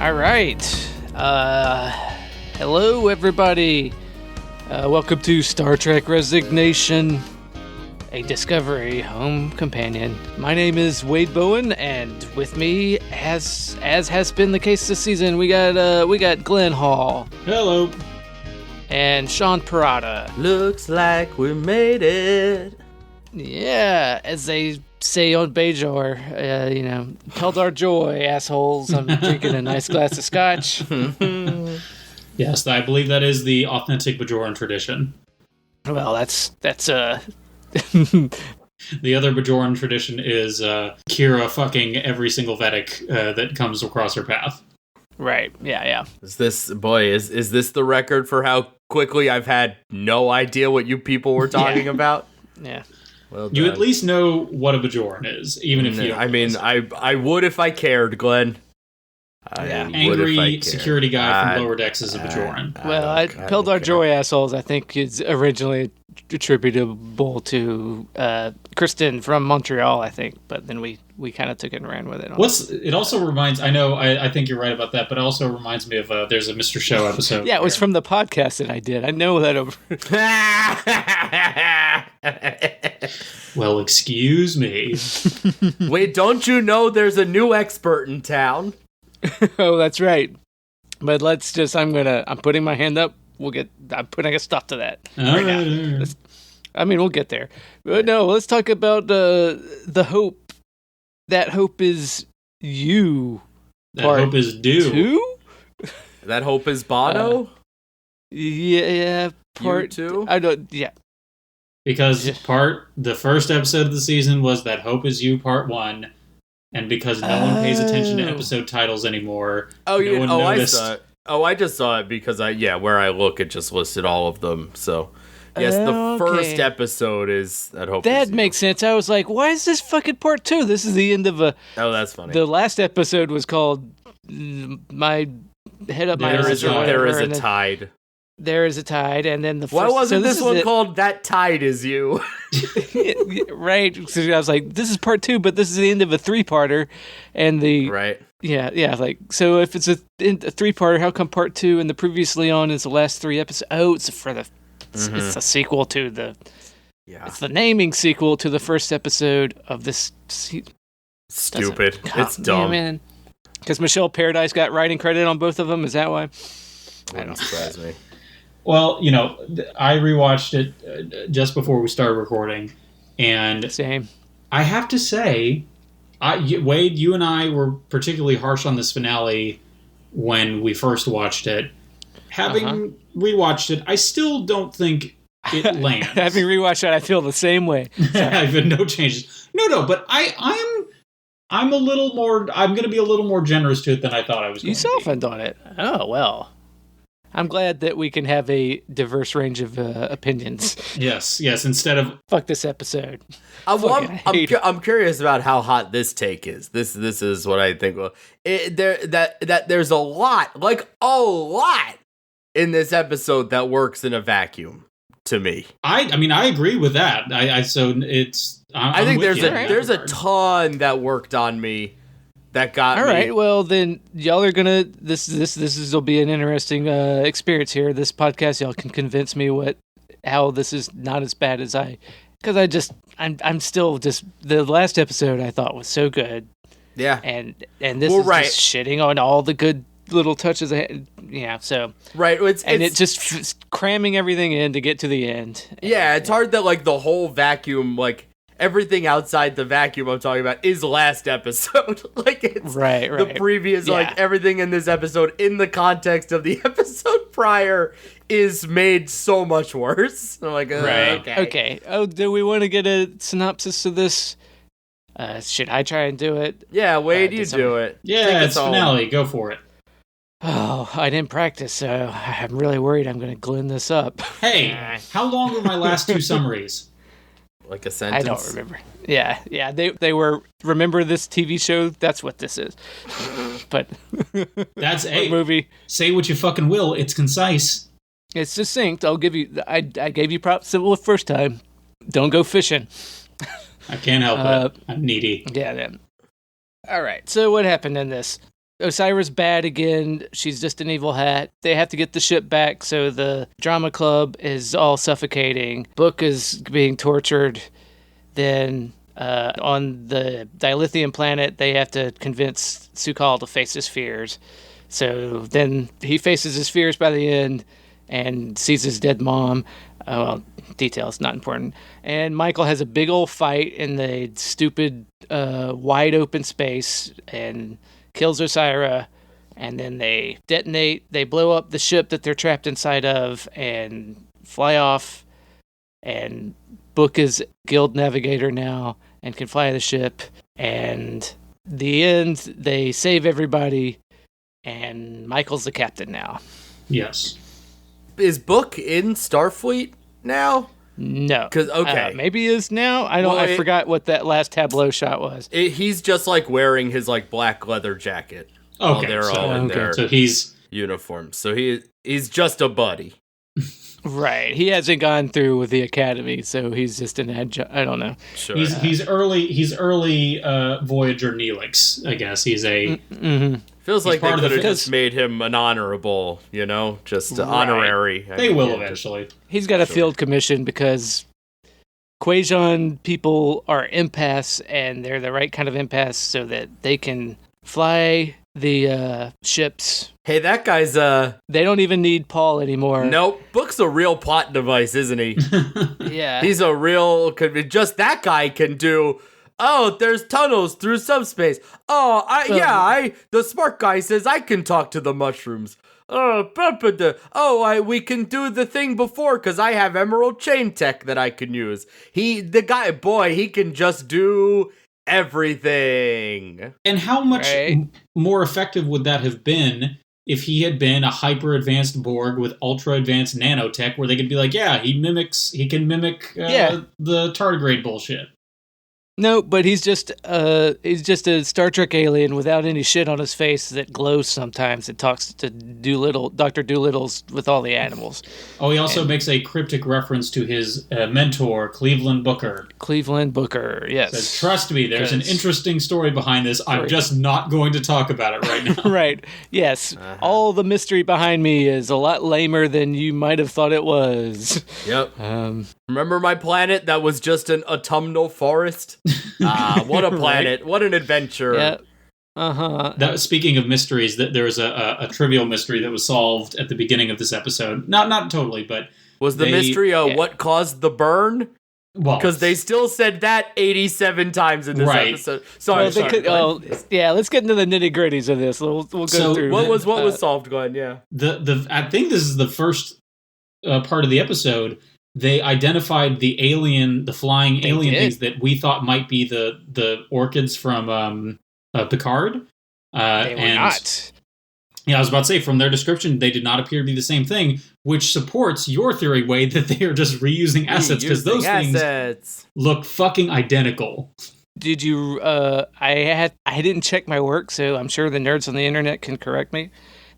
All right. Hello, everybody. Welcome to Star Trek Resignation, a Discovery home companion. My name is Wade Bowen, and with me, as has been the case this season, we got Glenn Hall. Hello. And Sean Parada. Looks like we made it. Yeah, as they say on Bajor, held our joy, assholes. I'm drinking a nice glass of scotch. Yes, I believe that is the authentic Bajoran tradition. Well, that's The other Bajoran tradition is Kira fucking every single Vedic that comes across her path. right. Yeah. Is this the record for how quickly I've had no idea what you people were talking about? Yeah. Well done. You at least know what a Bajoran is, even if you don't. I mean, I would if I cared, Glenn. Angry security guy from Lower Decks is a Bajoran. Well, Pildar Joy assholes, I think, is originally attributable to Kristen from Montreal, I think, but then we kind of took it and ran with it. It also reminds, I think you're right about that, but it also reminds me of there's a Mr. Show episode. Yeah, it was from the podcast that I did. I know that over. Well, excuse me. Wait, don't you know there's a new expert in town? Oh, that's right. But I'm putting my hand up. I'm putting a stop to that. All right. We'll get there. But no, let's talk about the hope. That hope is you. That hope is due. 2? That hope is Bono? Yeah, part 2? I don't. Yeah. Because the first episode of the season was That Hope Is You Part 1, and because no one pays attention to episode titles anymore, no one noticed. I saw it. Oh, I just saw it because where I look, it just listed all of them. So, yes, the first episode is That Hope Is You. That makes sense. I was like, why is this fucking part 2? This is the end of a... Oh, that's funny. The last episode was called My Head Up My Eyes or whatever. There is a tide. There is a tide, and then the first... Why wasn't this one called That Tide Is You? Right. So I was like, this is part 2, but this is the end of a 3-parter, and the... Right. Yeah, like, so if it's a 3-parter, how come part 2 and the previously on is the last 3 episodes? Oh, it's for the... It's a sequel to the... Yeah. It's the naming sequel to the first episode of this... Stupid. It's dumb. Yeah, because Michelle Paradise got writing credit on both of them, is that why? That don't surprise me. Well, I rewatched it just before we started recording, and same. I have to say, Wade, you and I were particularly harsh on this finale when we first watched it. Having rewatched it, I still don't think it lands. Having rewatched it, I feel the same way. I've been no changes. No, but I'm a little more. I'm going to be a little more generous to it than I thought I was. You softened on it. Oh well. I'm glad that we can have a diverse range of opinions. Yes. Instead of fuck this episode. I'm curious about how hot this take is. This is what I think. There's a lot in this episode that works in a vacuum. To me, I agree with that. I think there's a ton that worked on me. That got me. All right, well then y'all are gonna will be an interesting experience here. This podcast, y'all can convince me how this is not as bad as because I'm still just the last episode I thought was so good. Yeah, and this is just shitting on all the good little touches. So right, it's just cramming everything in to get to the end. Yeah, it's hard that like the whole vacuum everything outside the vacuum I'm talking about is last episode. It's right. The previous, everything in this episode in the context of the episode prior is made so much worse. I'm like, right. Okay. Oh, do we want to get a synopsis of this? Should I try and do it? Yeah, Wade, you do it. Yeah, it's finale. Go for it. Oh, I didn't practice, so I'm really worried I'm going to Glenn this up. Hey, how long were my last 2 summaries? Like a sentence? I don't remember. Yeah. They were, remember this TV show? That's what this is. But that's a movie. Say what you fucking will. It's concise. It's succinct. I'll give you, I gave you props the first time. Don't go fishing. I can't help it. I'm needy. Yeah. All right. So what happened in this? Osira's bad again. She's just an evil hat. They have to get the ship back, so the drama club is all suffocating. Book is being tortured. Then on the dilithium planet, they have to convince Su'Kal to face his fears. So then he faces his fears by the end and sees his dead mom. Well, details, not important. And Michael has a big old fight in the stupid wide open space and kills Osira. And then they detonate. They blow up the ship that they're trapped inside of and fly off. And Book is guild navigator now and can fly the ship. And the end, they save everybody. And Michael's the captain now. Yes. Is Book in Starfleet now? No. Okay. Maybe he is now. I forgot what that last tableau shot was. He's just like wearing his like black leather jacket. Okay. They're all in their he's uniforms. So he's just a buddy. Right. He hasn't gone through with the academy, so he's just an adjunct. I don't know. Sure. He's early Voyager Neelix, I guess. He's a Feels like they could have because- just made him an honorable, just honorary. They will eventually. He's got a field commission because Quajon people are empaths, and they're the right kind of empaths so that they can fly the ships. Hey, that guy's They don't even need Paul anymore. Nope. Book's a real plot device, isn't he? Yeah. He's a real. Just that guy can do. Oh, there's tunnels through subspace. The smart guy says I can talk to the mushrooms. We can do the thing before because I have emerald chain tech that I can use. He can just do everything. And how much more effective would that have been if he had been a hyper advanced Borg with ultra advanced nanotech, where they could be like, he can mimic the tardigrade bullshit. No, but he's just a Star Trek alien without any shit on his face that glows sometimes and talks to Dr. Doolittle's with all the animals. Oh, he also makes a cryptic reference to his mentor, Cleveland Booker. Cleveland Booker, yes. Says, trust me, there's an interesting story behind this. I'm just not going to talk about it right now. Right, yes. All the mystery behind me is a lot lamer than you might have thought it was. Yep. Remember my planet that was just an autumnal forest? What a planet. Right? What an adventure. Yeah. Uh-huh. Speaking of mysteries, there was a trivial mystery that was solved at the beginning of this episode. Not totally, but... Was the mystery what caused the burn? Well, because they still said that 87 times in this episode. Sorry. Let's get into the nitty-gritties of this. We'll go through. What was solved, Glenn? Yeah. I think this is the first part of the episode. They identified the flying alien things that we thought might be the orchids from Picard. They were not. Yeah, I was about to say, from their description, they did not appear to be the same thing, which supports your theory, Wade, that they are just reusing assets, because those things look fucking identical. Did you, I didn't check my work, so I'm sure the nerds on the internet can correct me.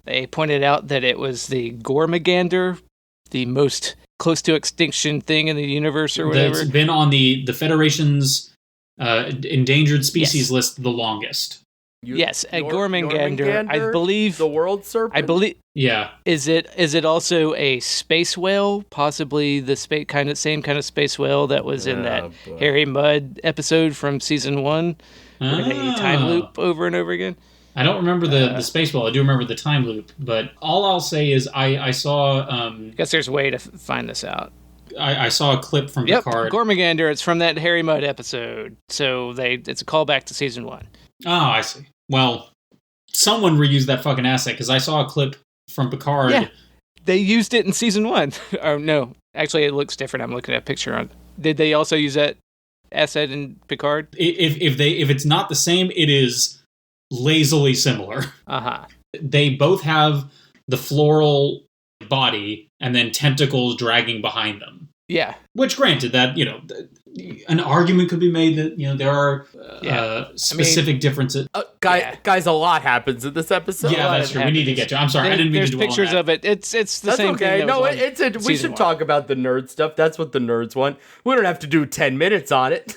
They pointed out that it was the Gormagander, the most close to extinction thing in the universe or whatever. That's been on the Federation's endangered species list the longest. Yes, a Gormagander, I believe. The world serpent? I believe. Yeah. Is it also a space whale? Possibly the same kind of space whale that was in that Harry Mudd episode from season 1, where they time loop over and over again. I don't remember the space whale. I do remember the time loop, but all I'll say is I saw... I guess there's a way to find this out. I saw a clip from Picard. Gormagander, it's from that Harry Mudd episode, so it's a callback to season 1. Oh, I see. Well, someone reused that fucking asset, because I saw a clip from Picard. Yeah, they used it in season 1. Oh, no. Actually, it looks different. I'm looking at a picture on... Did they also use that asset in Picard? If it's not the same, it is lazily similar. Uh-huh. They both have the floral body and then tentacles dragging behind them. Yeah. Which, granted, that, an argument could be made that, there are specific differences. Guys, a lot happens in this episode. Yeah, that's true. We need to get to it. I'm sorry, I didn't mean to dwell on that. There's pictures of it. It's the that's same okay. thing. No, we should talk about the nerd stuff. That's what the nerds want. We don't have to do 10 minutes on it.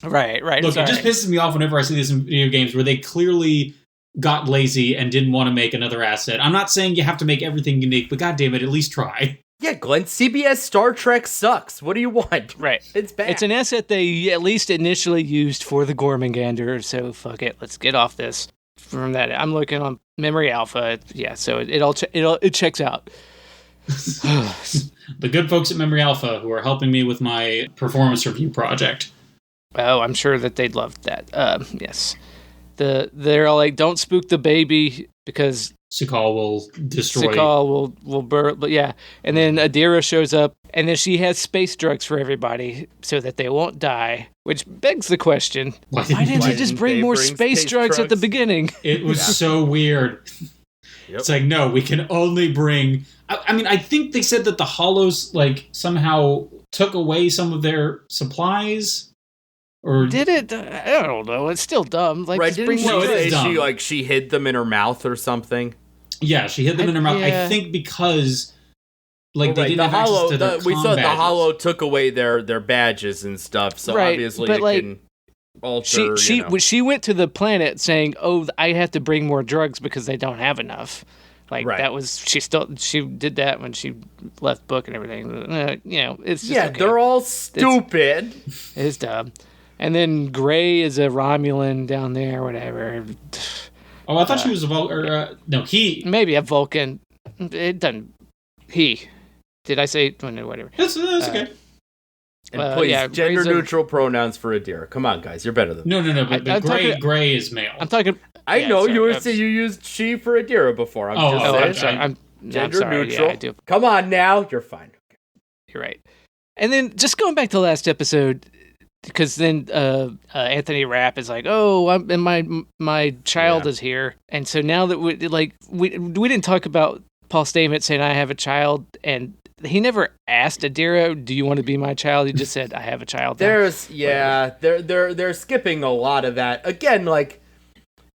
Right. Look, it just pisses me off whenever I see this in video games where they clearly got lazy and didn't want to make another asset. I'm not saying you have to make everything unique, but goddammit, at least try. Yeah, Glenn, CBS Star Trek sucks. What do you want? Right. It's bad. It's an asset they at least initially used for the Gormengander, so fuck it. Let's get off this. From that, I'm looking on Memory Alpha. Yeah, so it checks out. The good folks at Memory Alpha who are helping me with my performance review project. Oh, I'm sure that they'd love that. Yes. They're all like, don't spook the baby because Sukal will destroy. Sukal will burn. But yeah, and then Adira shows up, and then she has space drugs for everybody so that they won't die. Which begs the question: Why didn't you just bring more space drugs at the beginning? It was so weird. Yep. It's like, no, we can only bring. I mean, I think they said that the Hollows like somehow took away some of their supplies. Or did it? I don't know. It's still dumb. Like, right? Didn't she hid them in her mouth or something? Yeah, she hid them in her mouth. Yeah. I think because they didn't have access to their we thought badges. The Hollow took away their badges and stuff. So obviously it can alter. She went to the planet saying, "Oh, I have to bring more drugs because they don't have enough." That was she did that when she left book and everything. It's just okay. They're all stupid. It's dumb. And then Gray is a Romulan down there, whatever. Oh, I thought she was a Vulcan. No, he. Maybe a Vulcan. It doesn't. He. Did I say? Oh, no, whatever. That's okay. And please, gender-neutral pronouns for Adira. Come on, guys. You're better than me. No. But Gray is male. I'm talking. I know you used she for Adira before. I'm sorry. I'm gender-neutral. Yeah, I do. Come on now. You're fine. You're right. And then just going back to last episode. Because then Anthony Rapp is like, "Oh, my child is here," and so now that we didn't talk about Paul Stamets saying I have a child, and he never asked Adira, "Do you want to be my child?" He just said, "I have a child." They're skipping a lot of that again. Like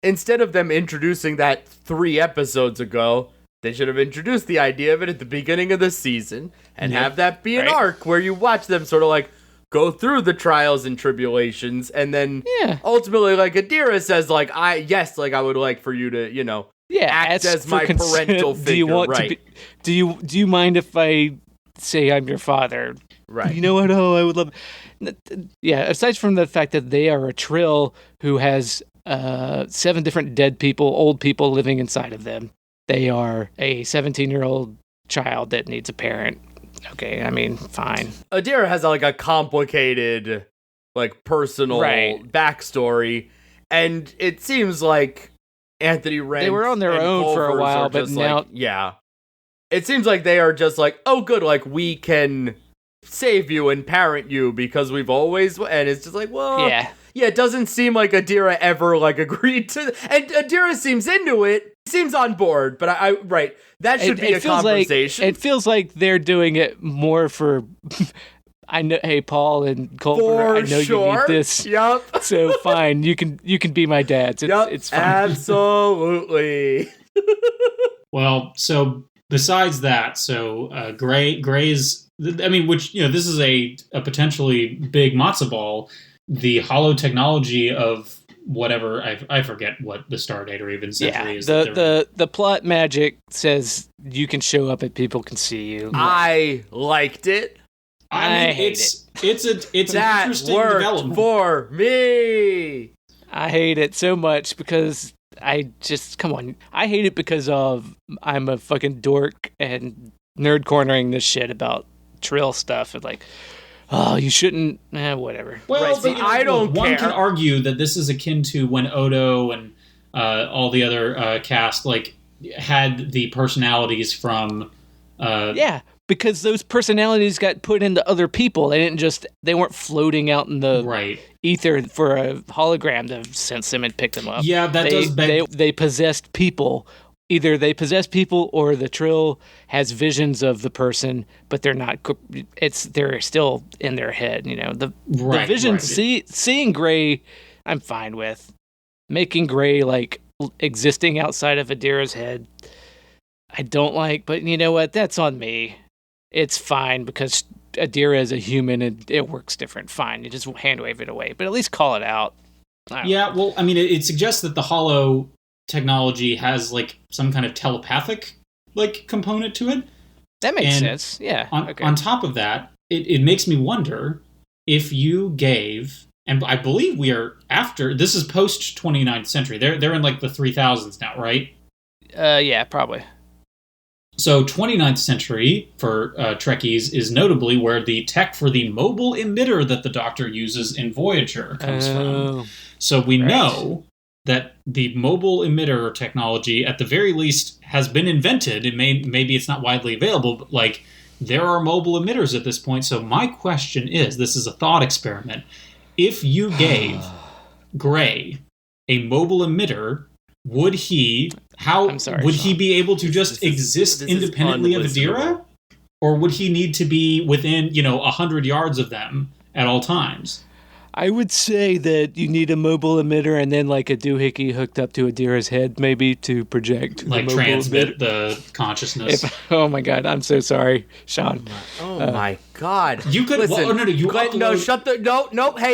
instead of them introducing that 3 episodes ago, they should have introduced the idea of it at the beginning of the season and have that be an arc where you watch them sort of like go through the trials and tribulations, and then ultimately, like Adira says, like I would like for you to, act as my parental figure. Do you want to be? Do you mind if I say I'm your father? Right. You know what? Oh, I would love. Yeah. Aside from the fact that they are a Trill who has 7 different dead people, old people living inside of them, they are a 17-year-old child that needs a parent. Okay, I mean, fine. Adira has like a complicated, like personal backstory, and it seems like Anthony Rent. They were on their own for a while, but now, it seems like they are just like, oh, good, like we can save you and parent you because we've always, and it's just like, well, yeah, it doesn't seem like Adira ever like agreed to, and Adira seems into it. Seems on board, but that should be a conversation. It feels like they're doing it more for. I know, hey Paul and Culver, I know you need this. Yep. So fine, you can be my dad. It's fine. Absolutely. Well, so besides that, Gray's. I mean, which this is a potentially big matzo ball. The hollow technology of whatever, I forget what the star date or even century is. The plot magic says you can show up and people can see you. I liked it. I hate it. It's an interesting development for me. I hate it so much because come on. I hate it because I'm a fucking dork and nerd cornering this shit about Trill stuff and like. Oh, you shouldn't. Whatever. Well, but, I don't care. One can argue that this is akin to when Odo and all the other cast had the personalities from. Because those personalities got put into other people. They weren't floating out in the ether for a hologram to sense them and pick them up. Yeah, they possessed people. Either they possess people or the Trill has visions of the person, but they're not. They're still in their head. The vision. Seeing Gray, I'm fine with. Making Gray like existing outside of Adira's head, I don't like. But you know what? That's on me. It's fine because Adira is a human and it works different. Fine, you just hand wave it away, but at least call it out. Yeah, well, I mean, it suggests that the Hollow technology has like some kind of telepathic like component to it. That makes sense. Yeah. On top of that, it makes me wonder if you gave, and I believe we are after, this is post 29th century. They're in like the 3000s now, right? Yeah, probably. So 29th century for Trekkies is notably where the tech for the mobile emitter that the Doctor uses in Voyager comes from. So we know that the mobile emitter technology, at the very least, has been invented. Maybe it's not widely available, but like there are mobile emitters at this point. So my question is, this is a thought experiment. If you gave Gray a mobile emitter, would he be able to just exist independently of Adira? Or would he need to be within, 100 yards of them at all times? I would say that you need a mobile emitter and then like a doohickey hooked up to Adira's head, maybe to project, like transmit the consciousness. Oh my God, I'm so sorry, Sean. Oh my God, you could listen. Hey,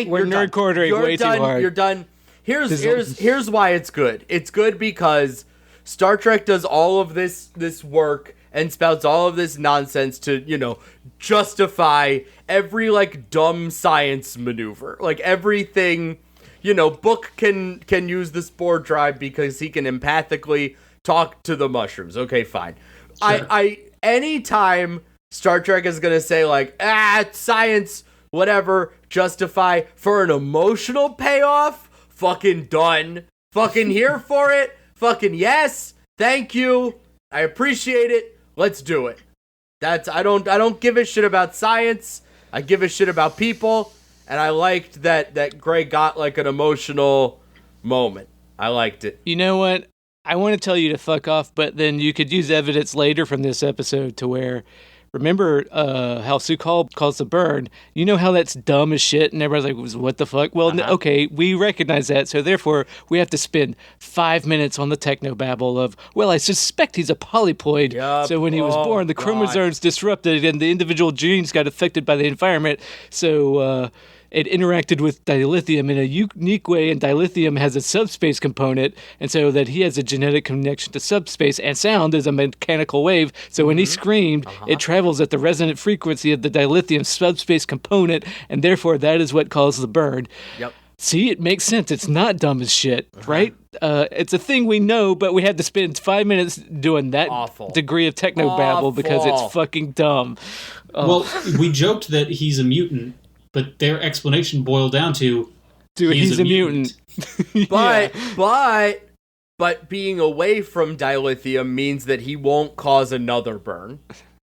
we're nerd quartering way too hard. You're done. Here's why it's good. It's good because Star Trek does all of this work and spouts all of this nonsense to, justify every, like, dumb science maneuver. Like, everything, Book can use the spore drive because he can empathically talk to the mushrooms. Okay, fine. Sure. Anytime Star Trek is gonna say, like, science, whatever, justify for an emotional payoff, fucking done. Fucking here for it. Fucking yes. Thank you. I appreciate it. Let's do it. I don't give a shit about science. I give a shit about people. And I liked that Gray got like an emotional moment. I liked it. You know what? I want to tell you to fuck off, but then you could use evidence later from this episode to where, remember how Su'Kal calls the burn? You know how that's dumb as shit, and everybody's like, what the fuck? Well, okay, we recognize that, so therefore we have to spend 5 minutes on the technobabble of, well, I suspect he's a polyploid, so when he was born, the chromosomes disrupted and the individual genes got affected by the environment, so it interacted with dilithium in a unique way, and dilithium has a subspace component, and so that he has a genetic connection to subspace, and sound is a mechanical wave, so when he screamed, it travels at the resonant frequency of the dilithium subspace component, and therefore that is what caused the burn. Yep. See, it makes sense. It's not dumb as shit, right? It's a thing we know, but we had to spend 5 minutes doing that degree of technobabble because it's fucking dumb. Well, we joked that he's a mutant, but their explanation boiled down to, he's a mutant. But being away from dilithium means that he won't cause another burn.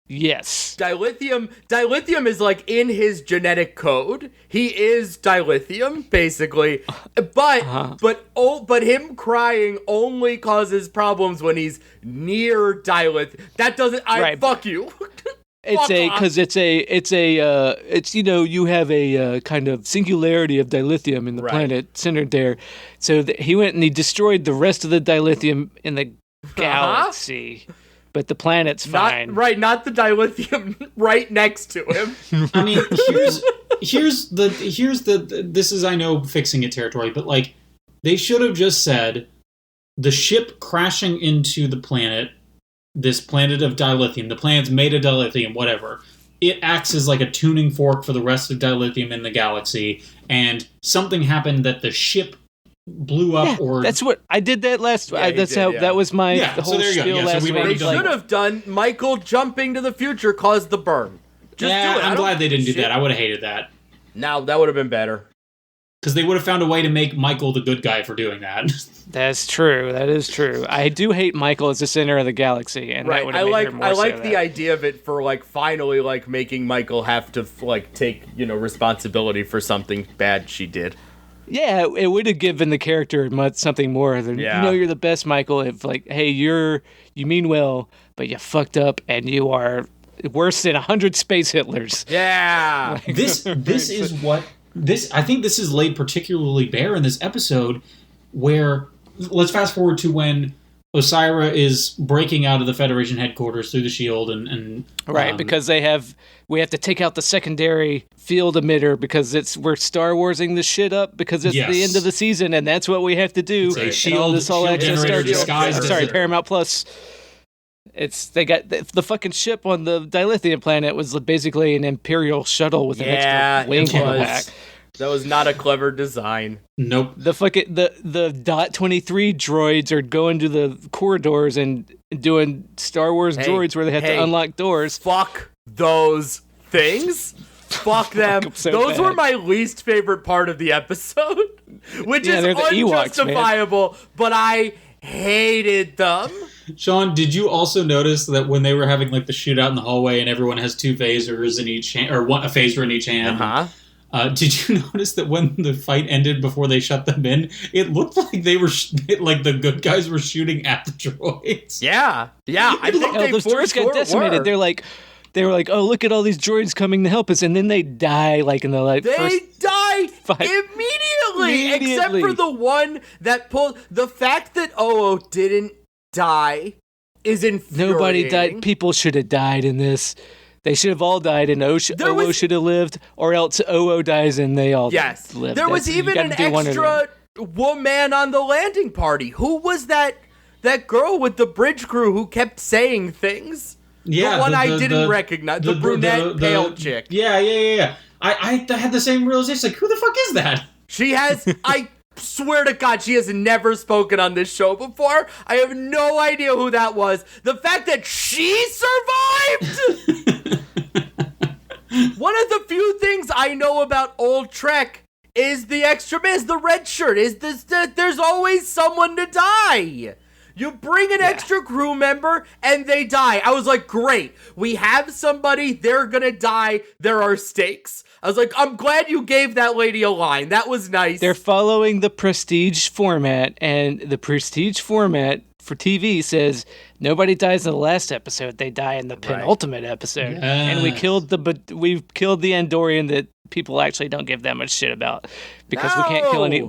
Yes. Dilithium is like in his genetic code. He is dilithium, basically. But him crying only causes problems when he's near dilithium. That doesn't fuck you. You have a kind of singularity of dilithium in the planet centered there. So he went and he destroyed the rest of the dilithium in the galaxy. But the planet's fine. Not the dilithium right next to him. I mean, this is, I know, fixing it territory, but like, they should have just said the ship crashing into the planet, this planet of dilithium, the planet's made of dilithium, whatever. It acts as like a tuning fork for the rest of dilithium in the galaxy, and something happened that the ship blew up, or that's what I did that last. That was my whole spiel last week. They should have done Michael jumping to the future caused the burn. Just do it. I'm glad they didn't do that. I would have hated that. Now that would have been better. Because they would have found a way to make Michael the good guy for doing that. That's true. That is true. I do hate Michael as the center of the galaxy, and that would have made her more I like the idea of it for like finally like making Michael have to like take responsibility for something bad she did. Yeah, it would have given the character something more than you're the best, Michael. If like, hey, you mean well, but you fucked up, and you are worse than 100 space Hitlers. Yeah, like, this is what I think this is laid particularly bare in this episode, where let's fast forward to when Osira is breaking out of the Federation headquarters through the shield and right, because we have to take out the secondary field emitter because we're Star Warsing this shit up because it's the end of the season and that's what we have to do. It's a shield generator disguised. Sorry, Paramount Plus. They got the fucking ship on the dilithium planet was basically an Imperial shuttle with an extra wing pack. That was not a clever design. Nope. The fucking the .23 droids are going to the corridors and doing Star Wars droids where they have to unlock doors. Fuck those things. Fuck them. Those were my least favorite part of the episode, which is unjustifiable, but I hated them. Sean, did you also notice that when they were having like the shootout in the hallway and everyone has two phasers in each hand, or a phaser in each hand? Did you notice that when the fight ended before they shut them in, it looked like they were like the good guys were shooting at the droids? Yeah. I think those droids got decimated. They were like, oh, look at all these droids coming to help us, and then they die like in the They die immediately, except for the one that pulled. The fact that Oo didn't die is infuriating. Nobody died. People should have died in this. They should have all died, and Oo should have lived, or else Oo dies and they all lived. There was even an extra woman on the landing party. Who was that girl with the bridge crew who kept saying things? Yeah, the one I didn't recognize. The brunette, pale chick. Yeah. I had the same realization. Like, who the fuck is that? She has... I swear to God, she has never spoken on this show before. I have no idea who that was. The fact that she survived... One of the few things I know about old Trek is the extra man, is the red shirt, is this, there's always someone to die. You bring an extra crew member and they die. I was like, great. We have somebody, they're gonna die, there are stakes. I was like, I'm glad you gave that lady a line. That was nice. They're following the prestige format, and the prestige format for TV says nobody dies in the last episode; they die in the penultimate episode. And we killed the Andorian that people actually don't give that much shit about because we can't kill any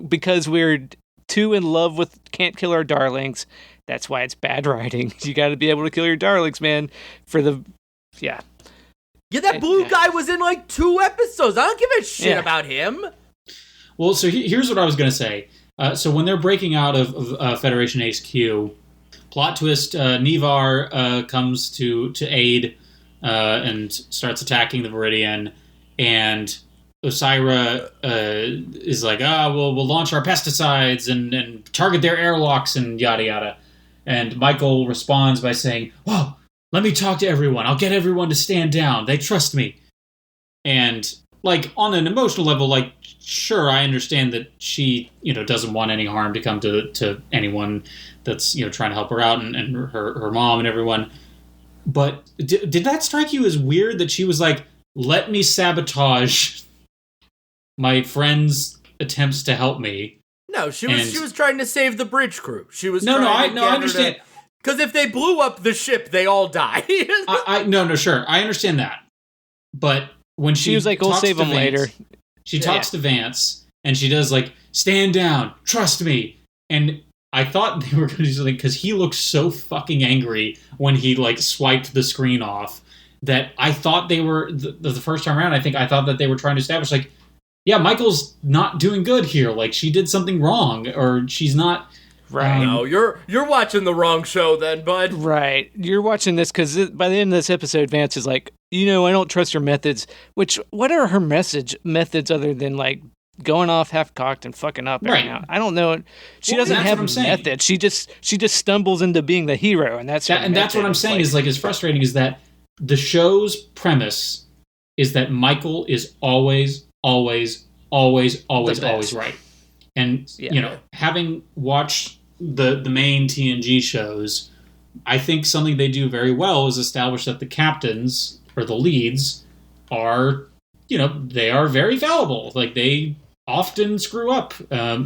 because we're too in love with can't kill our darlings. That's why it's bad writing. You got to be able to kill your darlings, man. Yeah, that blue guy was in like 2 episodes. I don't give a shit about him. Well, so here's what I was going to say. So when they're breaking out of Federation HQ, plot twist, Nevar comes to aid and starts attacking the Viridian, and Osira is like, we'll launch our pesticides and target their airlocks and yada yada. And Michael responds by saying, "Whoa, let me talk to everyone. I'll get everyone to stand down. They trust me." And like on an emotional level, like sure, I understand that she doesn't want any harm to come to anyone that's trying to help her out and her mom and everyone. But did that strike you as weird that she was like, "Let me sabotage my friend's attempts to help me"? No, she was trying to save the bridge crew. She was I understand. Because if they blew up the ship, they all die. Sure, I understand that. But when she was like, "We'll save them later," she talks to Vance and she does like, "Stand down, trust me." And I thought they were going to do something because he looked so fucking angry when he like swiped the screen off that I thought they were the first time around. I thought that they were trying to establish like, yeah, Michael's not doing good here. Like she did something wrong, or she's not. Right. No, you're watching the wrong show then, bud. Right. You're watching this because by the end of this episode, Vance is like, I don't trust her methods. Which, what are her methods other than like going off half-cocked and fucking up every now? I don't know. She doesn't have a method. She just stumbles into being the hero, and that's that's what I'm saying is like, is frustrating is that the show's premise is that Michael is always right. And having watched the main TNG shows, I think something they do very well is establish that the captains or the leads are, they are very fallible. Like they often screw up,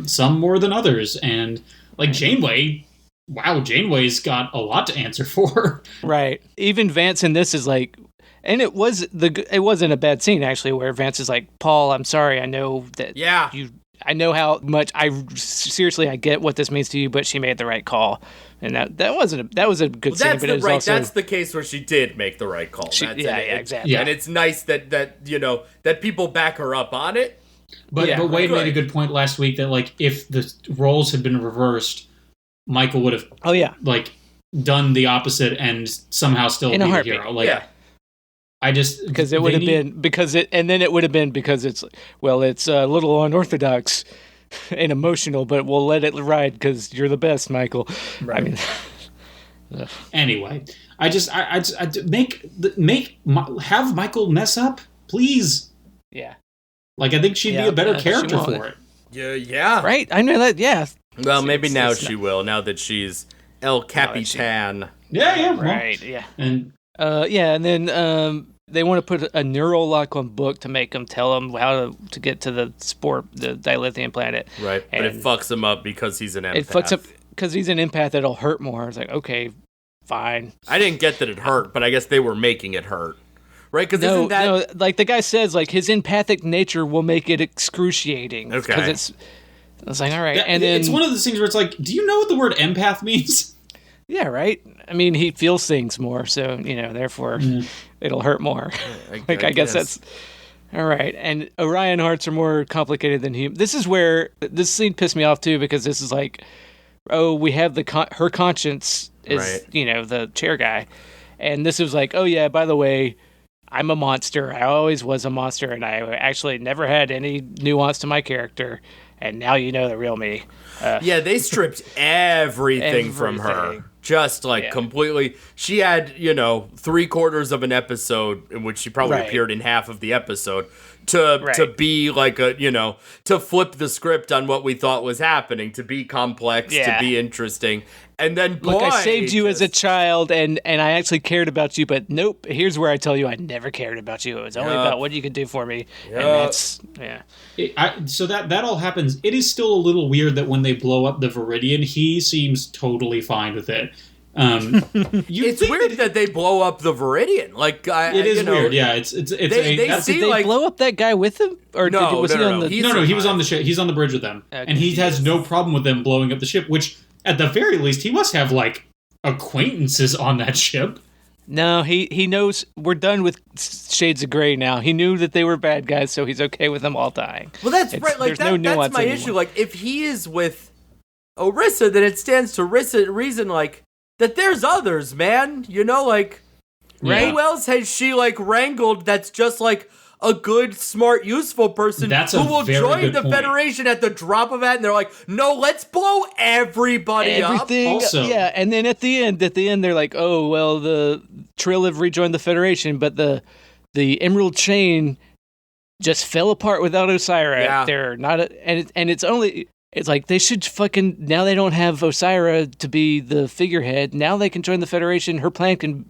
some more than others. And like Janeway's got a lot to answer for. Right. Even Vance in this is like, and it wasn't a bad scene actually, where Vance is like, "Paul, I'm sorry. I know that I know how much I get what this means to you, but she made the right call, and that was a good scene. But it was also, that's the case where she did make the right call. Exactly. Yeah. And it's nice that that people back her up on it. But Wade made a good point last week that like if the roles had been reversed, Michael would have like done the opposite and somehow still be the hero. Like I just because it would have been because it it's a little unorthodox and emotional, but we'll let it ride because you're the best, Michael. Right. I mean, anyway, I have Michael mess up, please. Yeah. Like I think she'd be a better character for it. Yeah. Right. I know that. Yeah. Well, maybe now she will. Now that she's El Capitan. Yeah. Right. Yeah. And and then they want to put a neural lock on Book to make him tell him how to get to the dilithium planet. Right. And it fucks him up because he's an empath. It fucks up because he's an empath. It'll hurt more. It's like, okay, fine. I didn't get that it hurt, but I guess they were making it hurt. Right? Because isn't that... No, like the guy says, like his empathic nature will make it excruciating. Okay. Because it's like, all right. And then it's one of those things where it's like, do you know what the word empath means? Yeah, right? I mean, he feels things more, so, therefore it'll hurt more. I guess that's... All right. And Orion hearts are more complicated than human. This is where... This scene pissed me off, too, because this is like, we have her conscience is, the chair guy. And this is like, oh, yeah, by the way, I'm a monster. I always was a monster, and I actually never had any nuance to my character. And now you know the real me. They stripped everything from her. Just completely. She had, 3/4 of an episode in which she probably appeared in half of the episode to be like to flip the script on what we thought was happening, to be complex, to be interesting. And then, look, I saved you as a child, and I actually cared about you, but nope, here's where I tell you I never cared about you. It was only about what you could do for me, and that's, so that all happens. It is still a little weird that when they blow up the Viridian, he seems totally fine with it. It's weird that they blow up the Viridian. Like, it is weird. Yeah, it's did they blow up that guy with him, or was he on the? No, he was on the ship. He's on the bridge with them, and he has no problem with them blowing up the ship. Which, at the very least, he must have like acquaintances on that ship. No, he knows we're done with Shades of Grey now. He knew that they were bad guys, so he's okay with them all dying. Well, that's right. Like that's my issue. Like, if he is with Orissa, then it stands to reason like that there's others, man. Who else has she like wrangled that's just like a good, smart, useful person who will join the Federation at the drop of a hat, and they're like, no, let's blow everybody up. Also, and then at the end, they're like, oh, well, the Trill have rejoined the Federation, but the Emerald Chain just fell apart without Osira. Yeah. They're not, and it's only... It's like they should now they don't have Osira to be the figurehead. Now they can join the Federation. Her plan can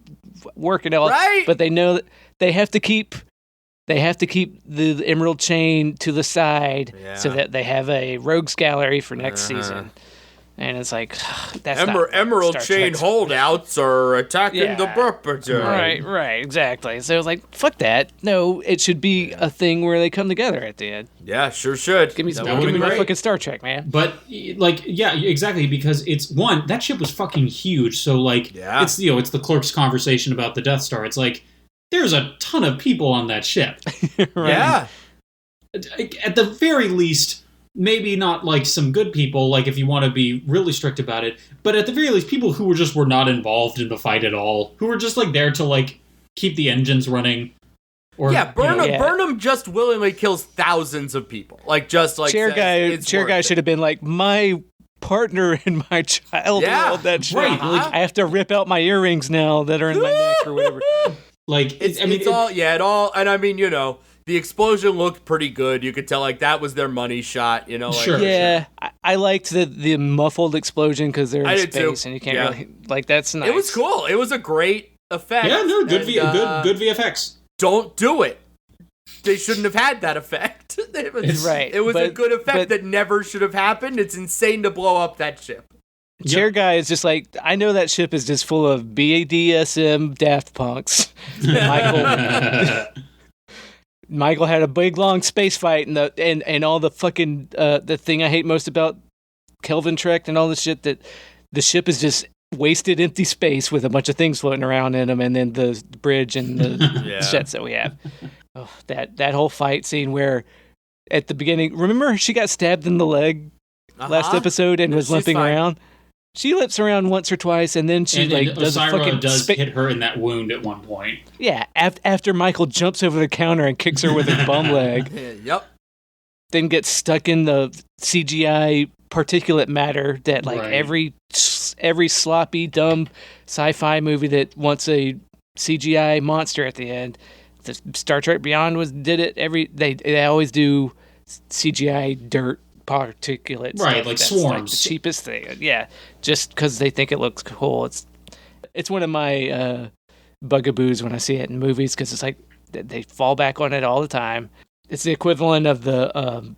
work and all. Right. But they know that they have to keep the Emerald Chain to the side so that they have a rogues gallery for next season. And it's like, that's Emerald Chain holdouts are attacking the Perpetrator. Right, exactly. So it was like, fuck that. No, it should be a thing where they come together at the end. Yeah, sure should. Give me more fucking Star Trek, man. But, exactly, because it's, one, that ship was fucking huge, so, it's, it's the clerk's conversation about the Death Star. It's like, there's a ton of people on that ship. Right. Yeah. At the very least... Maybe not like some good people, like if you want to be really strict about it, but at the very least, people who were not involved in the fight at all, who were just like there to like keep the engines running. Or Burnham just willingly kills thousands of people, like just like chair guy should have been like my partner and my child. Yeah, that shit. Right. Like, I have to rip out my earrings now that are in my neck or whatever. Like it all, and I mean, the explosion looked pretty good. You could tell, like, that was their money shot, Sure. Yeah, I liked the muffled explosion because they're in space and you can't really... Like, that's nice. It was cool. It was a great effect. Yeah, no, good VFX. Don't do it. They shouldn't have had that effect. It was a good effect that never should have happened. It's insane to blow up that ship. Chair guy is just like, I know that ship is just full of BDSM Daft Punks. Michael... Michael had a big long space fight, and all the fucking the thing I hate most about Kelvin Trek and all this shit, that the ship is just wasted empty space with a bunch of things floating around in them, and then the bridge and the sets that we have. Oh, that whole fight scene where at the beginning, remember she got stabbed in the leg last episode and was limping around? She limps around once or twice, and then she does Osira a fucking hit her in that wound at one point. Yeah, after Michael jumps over the counter and kicks her with his bum leg. Yep. Then gets stuck in the CGI particulate matter that every sloppy, dumb sci-fi movie that wants a CGI monster at the end. The Star Trek Beyond did it they always do CGI dirt particulate right, stuff. like That's swarms. like the cheapest thing. Yeah, just because they think it looks cool. It's one of my bugaboos when I see it in movies, because it's like they fall back on it all the time. It's the equivalent of the womp.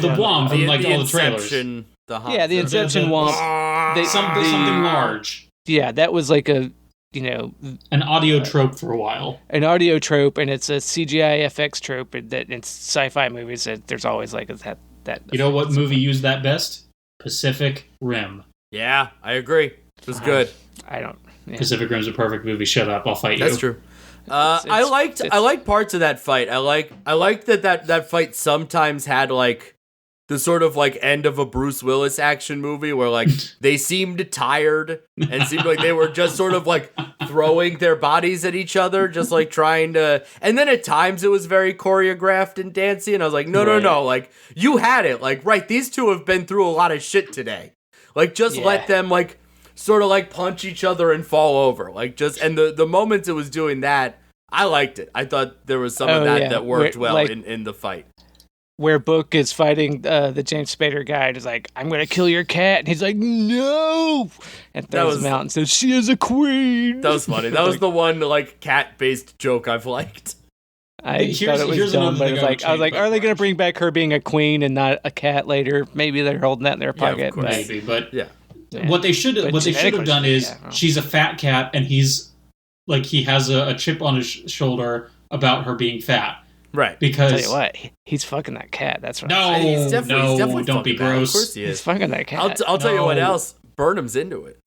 The womp from all the trailers. The Inception womp. Something large. Yeah, that was like an audio trope for a while. An audio trope, and it's a CGI FX trope that in sci-fi movies that there's always like that. You know what movie used that best? Pacific Rim. Yeah, I agree. It was good. I don't. Yeah. Pacific Rim's a perfect movie. Shut up, I'll fight you. That's true. I liked parts of that fight. I liked that fight sometimes had like the sort of like end of a Bruce Willis action movie where like they seemed tired and seemed like they were just sort of like throwing their bodies at each other, just like trying to. And then at times it was very choreographed and dancey, and I was like, no, like you had it, like right. These two have been through a lot of shit today. Like just let them like sort of like punch each other and fall over, like just. And the moments it was doing that, I liked it. I thought there was some of that worked well in the fight. Where Book is fighting the James Spader guy, and is like, "I'm going to kill your cat," and he's like, "No!" and throws him out and says, "She is a queen." That was funny. That was the one like cat-based joke I've liked. I thought it was dumb, but I was like, are they going to bring back her being a queen and not a cat later? Maybe they're holding that in their pocket. Yeah, maybe, but yeah. What they should have done is she's a fat cat, and he's like he has a chip on his shoulder about her being fat. Right. Because I'll tell you what, he's fucking that cat. That's what he's definitely don't be gross. Of course he is. He's fucking that cat. I'll tell you what else. Burnham's into it.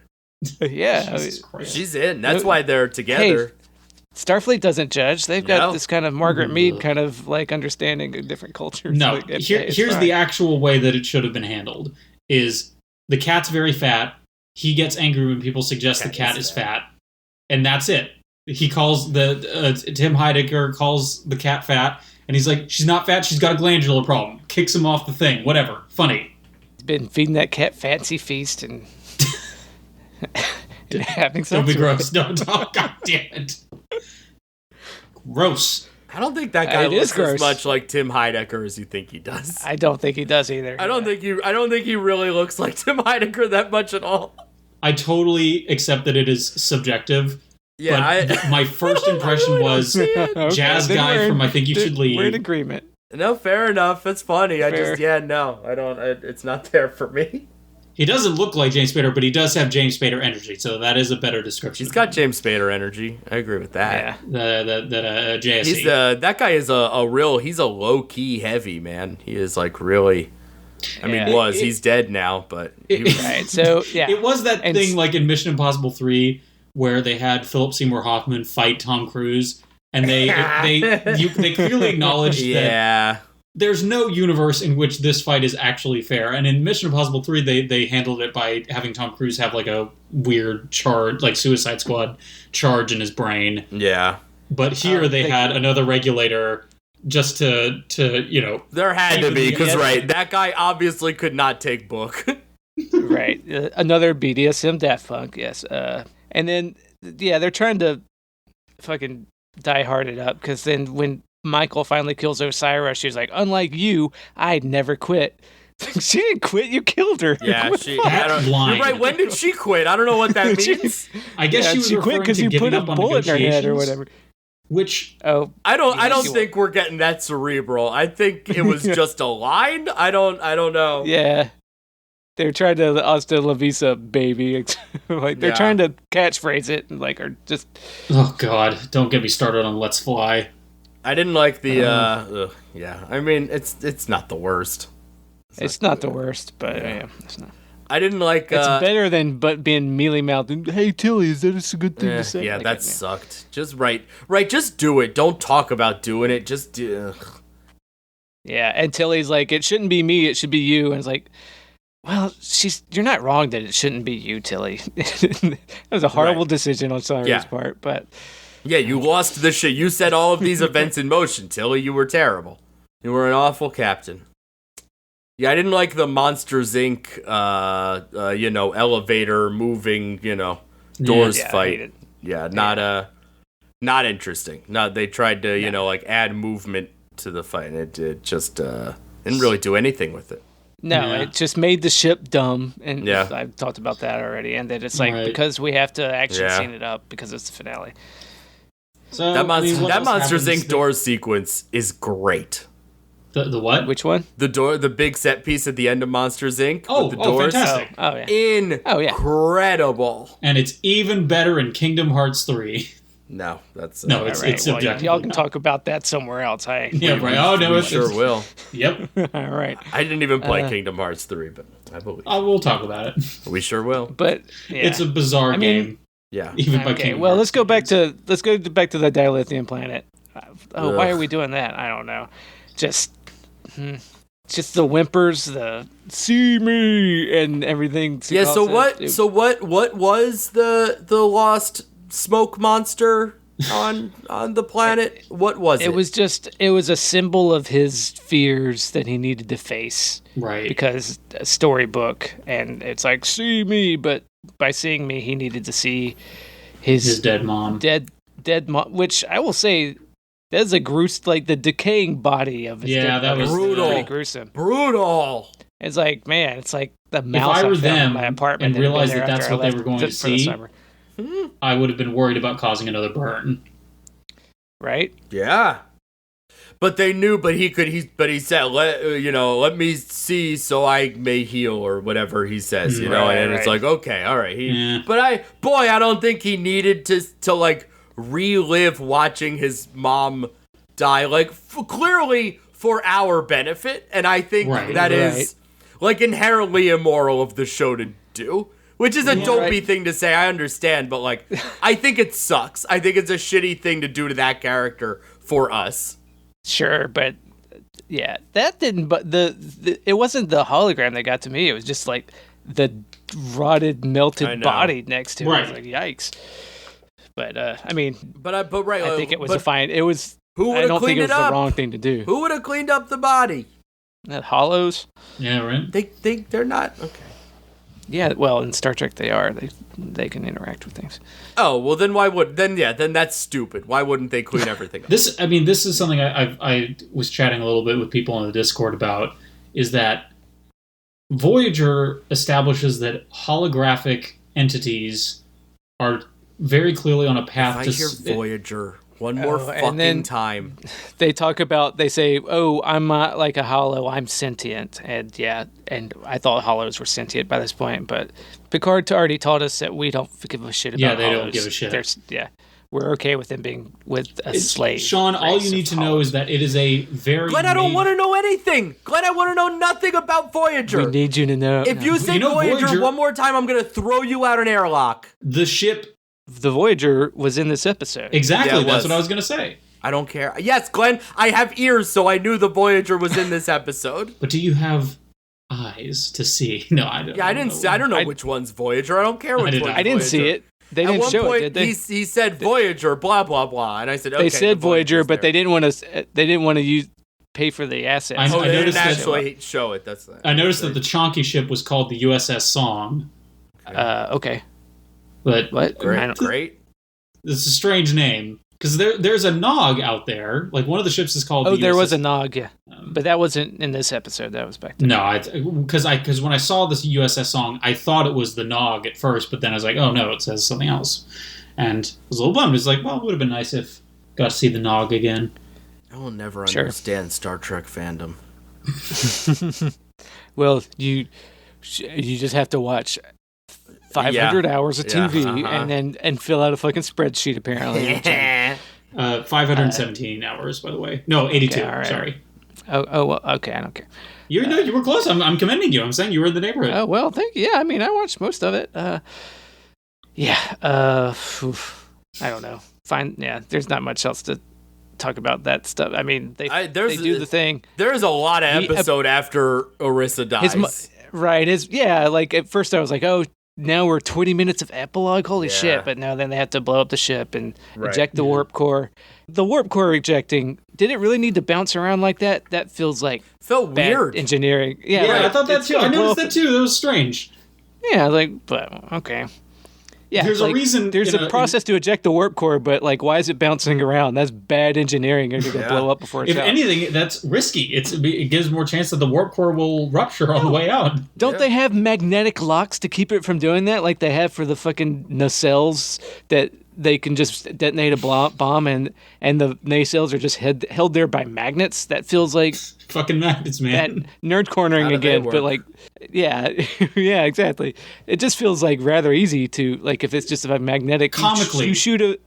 Yeah. She's in. That's why they're together. Hey, Starfleet doesn't judge. They've got this kind of Margaret Mead kind of like understanding of different cultures. No, like, here's the actual way that it should have been handled. Is the cat's very fat. He gets angry when people suggest the cat is fat. And that's it. He calls Tim Heidecker calls the cat fat, and he's like, she's not fat, she's got a glandular problem. Kicks him off the thing. Whatever. Funny. He's been feeding that cat fancy feast and having sex. Don't be gross. Don't talk. God damn it. Gross. I don't think that guy looks as much like Tim Heidecker as you think he does. I don't think he does either. I don't think he really looks like Tim Heidecker that much at all. I totally accept that it is subjective. Yeah, but my first impression was jazz guy from I Think You Should Leave. We're in agreement. No, fair enough. It's funny. I don't. It's not there for me. He doesn't look like James Spader, but he does have James Spader energy, so that is a better description. He's got James Spader energy. I agree with that. Yeah. That JSE. That guy is he's a low key heavy man. He is like really. He's dead now, but right. So yeah, it was that thing like in Mission Impossible 3 where they had Philip Seymour Hoffman fight Tom Cruise, and they clearly acknowledged that there's no universe in which this fight is actually fair. And in Mission Impossible 3, they handled it by having Tom Cruise have like a weird charge, like Suicide Squad charge in his brain. Yeah. But here they had another regulator just to there had to be, because that guy obviously could not take Book. Right. Another BDSM Daft Punk, yes. And then, they're trying to fucking die hard it up, because then when Michael finally kills Osira, she's like, unlike you, I'd never quit. She didn't quit, you killed her. Yeah, you're right, when did she quit? I don't know what that means. I guess she quit because you put a bullet in her head or whatever. Which I don't think we're getting that cerebral. I think it was just a line. I don't know. Yeah. they're trying to Hasta La Vista, baby. Like they're trying to catchphrase it, and like are just. Oh God! Don't get me started on Let's Fly. I didn't like the. Yeah, I mean it's not the worst. It's not the worst, but yeah, it's not. I didn't like. It's better than being mealy mouthed. Hey Tilly, is that a good thing to say? Yeah, like, that sucked. Just right. Just do it. Don't talk about doing it. Just do. Yeah, and Tilly's like, it shouldn't be me. It should be you. And it's like, well, you're not wrong that it shouldn't be you, Tilly. That was a horrible decision on Cyrus' part, but. Yeah, you lost the shit. You set all of these events in motion, Tilly. You were terrible. You were an awful captain. Yeah, I didn't like the Monsters Inc. Elevator moving, doors fight. Yeah, not interesting. They tried to, add movement to the fight, and it just didn't really do anything with it. No, it just made the ship dumb, and I've talked about that already. And then it's like because we have to action scene it up because it's the finale. So that Monsters Inc. doors sequence is great. The what? Which one? The big set piece at the end of Monsters Inc. Oh, with the doors. Fantastic! Oh yeah. Incredible. And it's even better in Kingdom Hearts 3. No, that's it's subjective. Y'all can talk about that somewhere else. Hey. Yeah, right. Oh no, we sure will. Yep. All right. I didn't even play Kingdom Hearts 3, but I believe. We'll talk about it. We sure will. But it's a bizarre game. Yeah. Even by Kingdom well, Hearts let's go back to the dilithium planet. Why are we doing that? I don't know. Just the whimpers, the see me and everything. Yeah. So what? So what was the lost smoke monster on the planet? What was it? It was a symbol of his fears that he needed to face. Right. Because a storybook, and it's like see me, but by seeing me, he needed to see his dead mom. Dead mom, which I will say. That's a the decaying body of his dead that was brutal. Pretty gruesome. Brutal. It's like, man, it's like the mouse if I were found them in my apartment and realized that that's after what I they were going left to for the see, summer. I would have been worried about causing another burn. Right? Yeah. But they knew, but he said, let me see so I may heal, or whatever he says, and it's like, okay, all right. But I don't think he needed to like relive watching his mom die, like clearly for our benefit, and I think that is like inherently immoral of the show to do, which is a dopey thing to say. I understand, but like I think it sucks. I think it's a shitty thing to do to that character for us. Sure, but yeah, that didn't. But it wasn't the hologram that got to me. It was just like the rotted, melted body next to it. I was like, yikes. But I mean, I think it was a fine. It was. I don't think it was the wrong thing to do. Who would have cleaned up the body? Hollows. Yeah, right. They're not okay. Yeah, well, in Star Trek they are. They can interact with things. Oh well, then why would then that's stupid. Why wouldn't they clean everything up? This is something I was chatting a little bit with people on the Discord about. Is that Voyager establishes that holographic entities are very clearly on a path to Voyager one more fucking time. They say, "Oh, I'm not like a hollow. I'm sentient." And I thought hollows were sentient by this point, but Picard already taught us that we don't give a shit about hollows. Yeah, they don't give a shit. We're okay with them being with a slave. Sean, all you need to know is that it is a very... Glenn, I don't want to know anything. Glenn, I want to know nothing about Voyager. We need you to know. If you say Voyager one more time, I'm going to throw you out an airlock. The ship... The Voyager was in this episode. Exactly, that's what I was going to say. I don't care. Yes, Glenn, I have ears, so I knew the Voyager was in this episode. But do you have eyes to see? No, I don't. Yeah, I didn't. I don't know which one's Voyager. I don't care which one's Voyager. I didn't see it. They didn't show it, did they? He said Voyager, blah blah blah, and I said, okay. They said Voyager, but they didn't want to. They didn't want to pay for the assets. They didn't actually show it. I noticed that the Chonky ship was called the USS Song. Okay. But what? Great. It's a strange name because there's a Nog out there. Like one of the ships is called. Oh, there was a Nog, yeah, but that wasn't in this episode. That was back then. No, because when I saw this USS Song, I thought it was the Nog at first, but then I was like, oh no, it says something else, and I was a little bummed. It's like, well, it would have been nice if got to see the Nog again. I will never understand Star Trek fandom. Well, you You just have to watch 500 hours of TV and fill out a fucking spreadsheet, apparently. 517 hours, by the way. No, 82. Okay, right. Sorry. Oh, well, okay. I don't care. You were close. I'm commending you. I'm saying you were in the neighborhood. Oh, well, thank you. Yeah, I mean, I watched most of it. I don't know. Fine. Yeah, there's not much else to talk about that stuff. I mean, they do the thing. There's a lot of episode after Orissa dies. Right. Like at first I was like, oh, now we're 20 minutes of epilogue. Holy shit. But now then they have to blow up the ship and eject the warp core. The warp core ejecting, did it really need to bounce around like that? That felt weird engineering. Yeah, I thought that too. I noticed that too. That was strange. Yeah, but okay. Yeah, there's a reason. There's a process to eject the warp core, but like, why is it bouncing around? That's bad engineering. It's going to blow up before it's out. If anything, that's risky. It gives more chance that the warp core will rupture on the way out. Don't they have magnetic locks to keep it from doing that, like they have for the fucking nacelles that they can just detonate a bomb and the nacelles are just held there by magnets? That feels like fucking magnets, man. That nerd cornering again, but like, yeah, exactly. It just feels like rather easy to, like, if it's just a magnetic. Comically, you shoot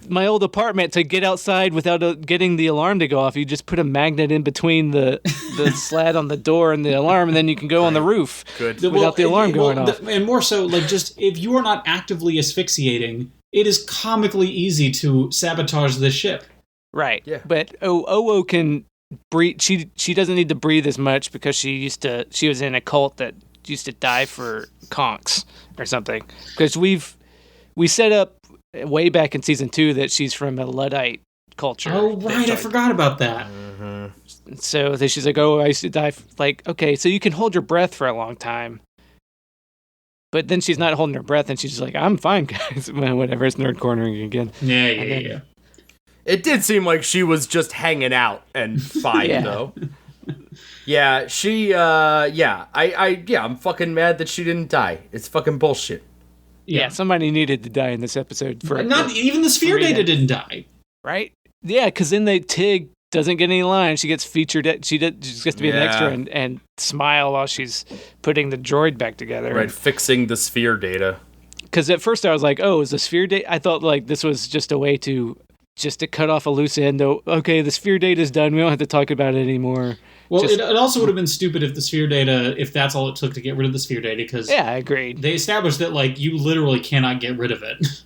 my old apartment to get outside without getting the alarm to go off. You just put a magnet in between the slat on the door and the alarm, and then you can go on the roof without the alarm going off. And more so, like, just if you are not actively asphyxiating, it is comically easy to sabotage the ship. Right. Yeah. But Owo can breathe. She doesn't need to breathe as much because she was in a cult that used to die for conchs or something. Because we set up way back in season 2 that she's from a Luddite culture. Oh, right. I forgot about that. Mm-hmm. So she's like, oh, I used to die. Like, okay, so you can hold your breath for a long time. But then she's not holding her breath, and she's just like, I'm fine, guys. Whatever, it's nerd cornering again. Yeah. It did seem like she was just hanging out and fine, though. Yeah, I'm fucking mad that she didn't die. It's fucking bullshit. Yeah, somebody needed to die in this episode. Even the sphere data didn't die. Right? Yeah, because then Tig doesn't get any lines. She gets featured. She just gets to be an extra and smile while she's putting the droid back together. Right, fixing the sphere data. Because at first I was like, oh, is the sphere data? I thought like this was just a way to cut off a loose end. Okay, the sphere data is done. We don't have to talk about it anymore. Well, it also would have been stupid if the sphere data, if that's all it took to get rid of the sphere data, because I agreed. They established that like you literally cannot get rid of it.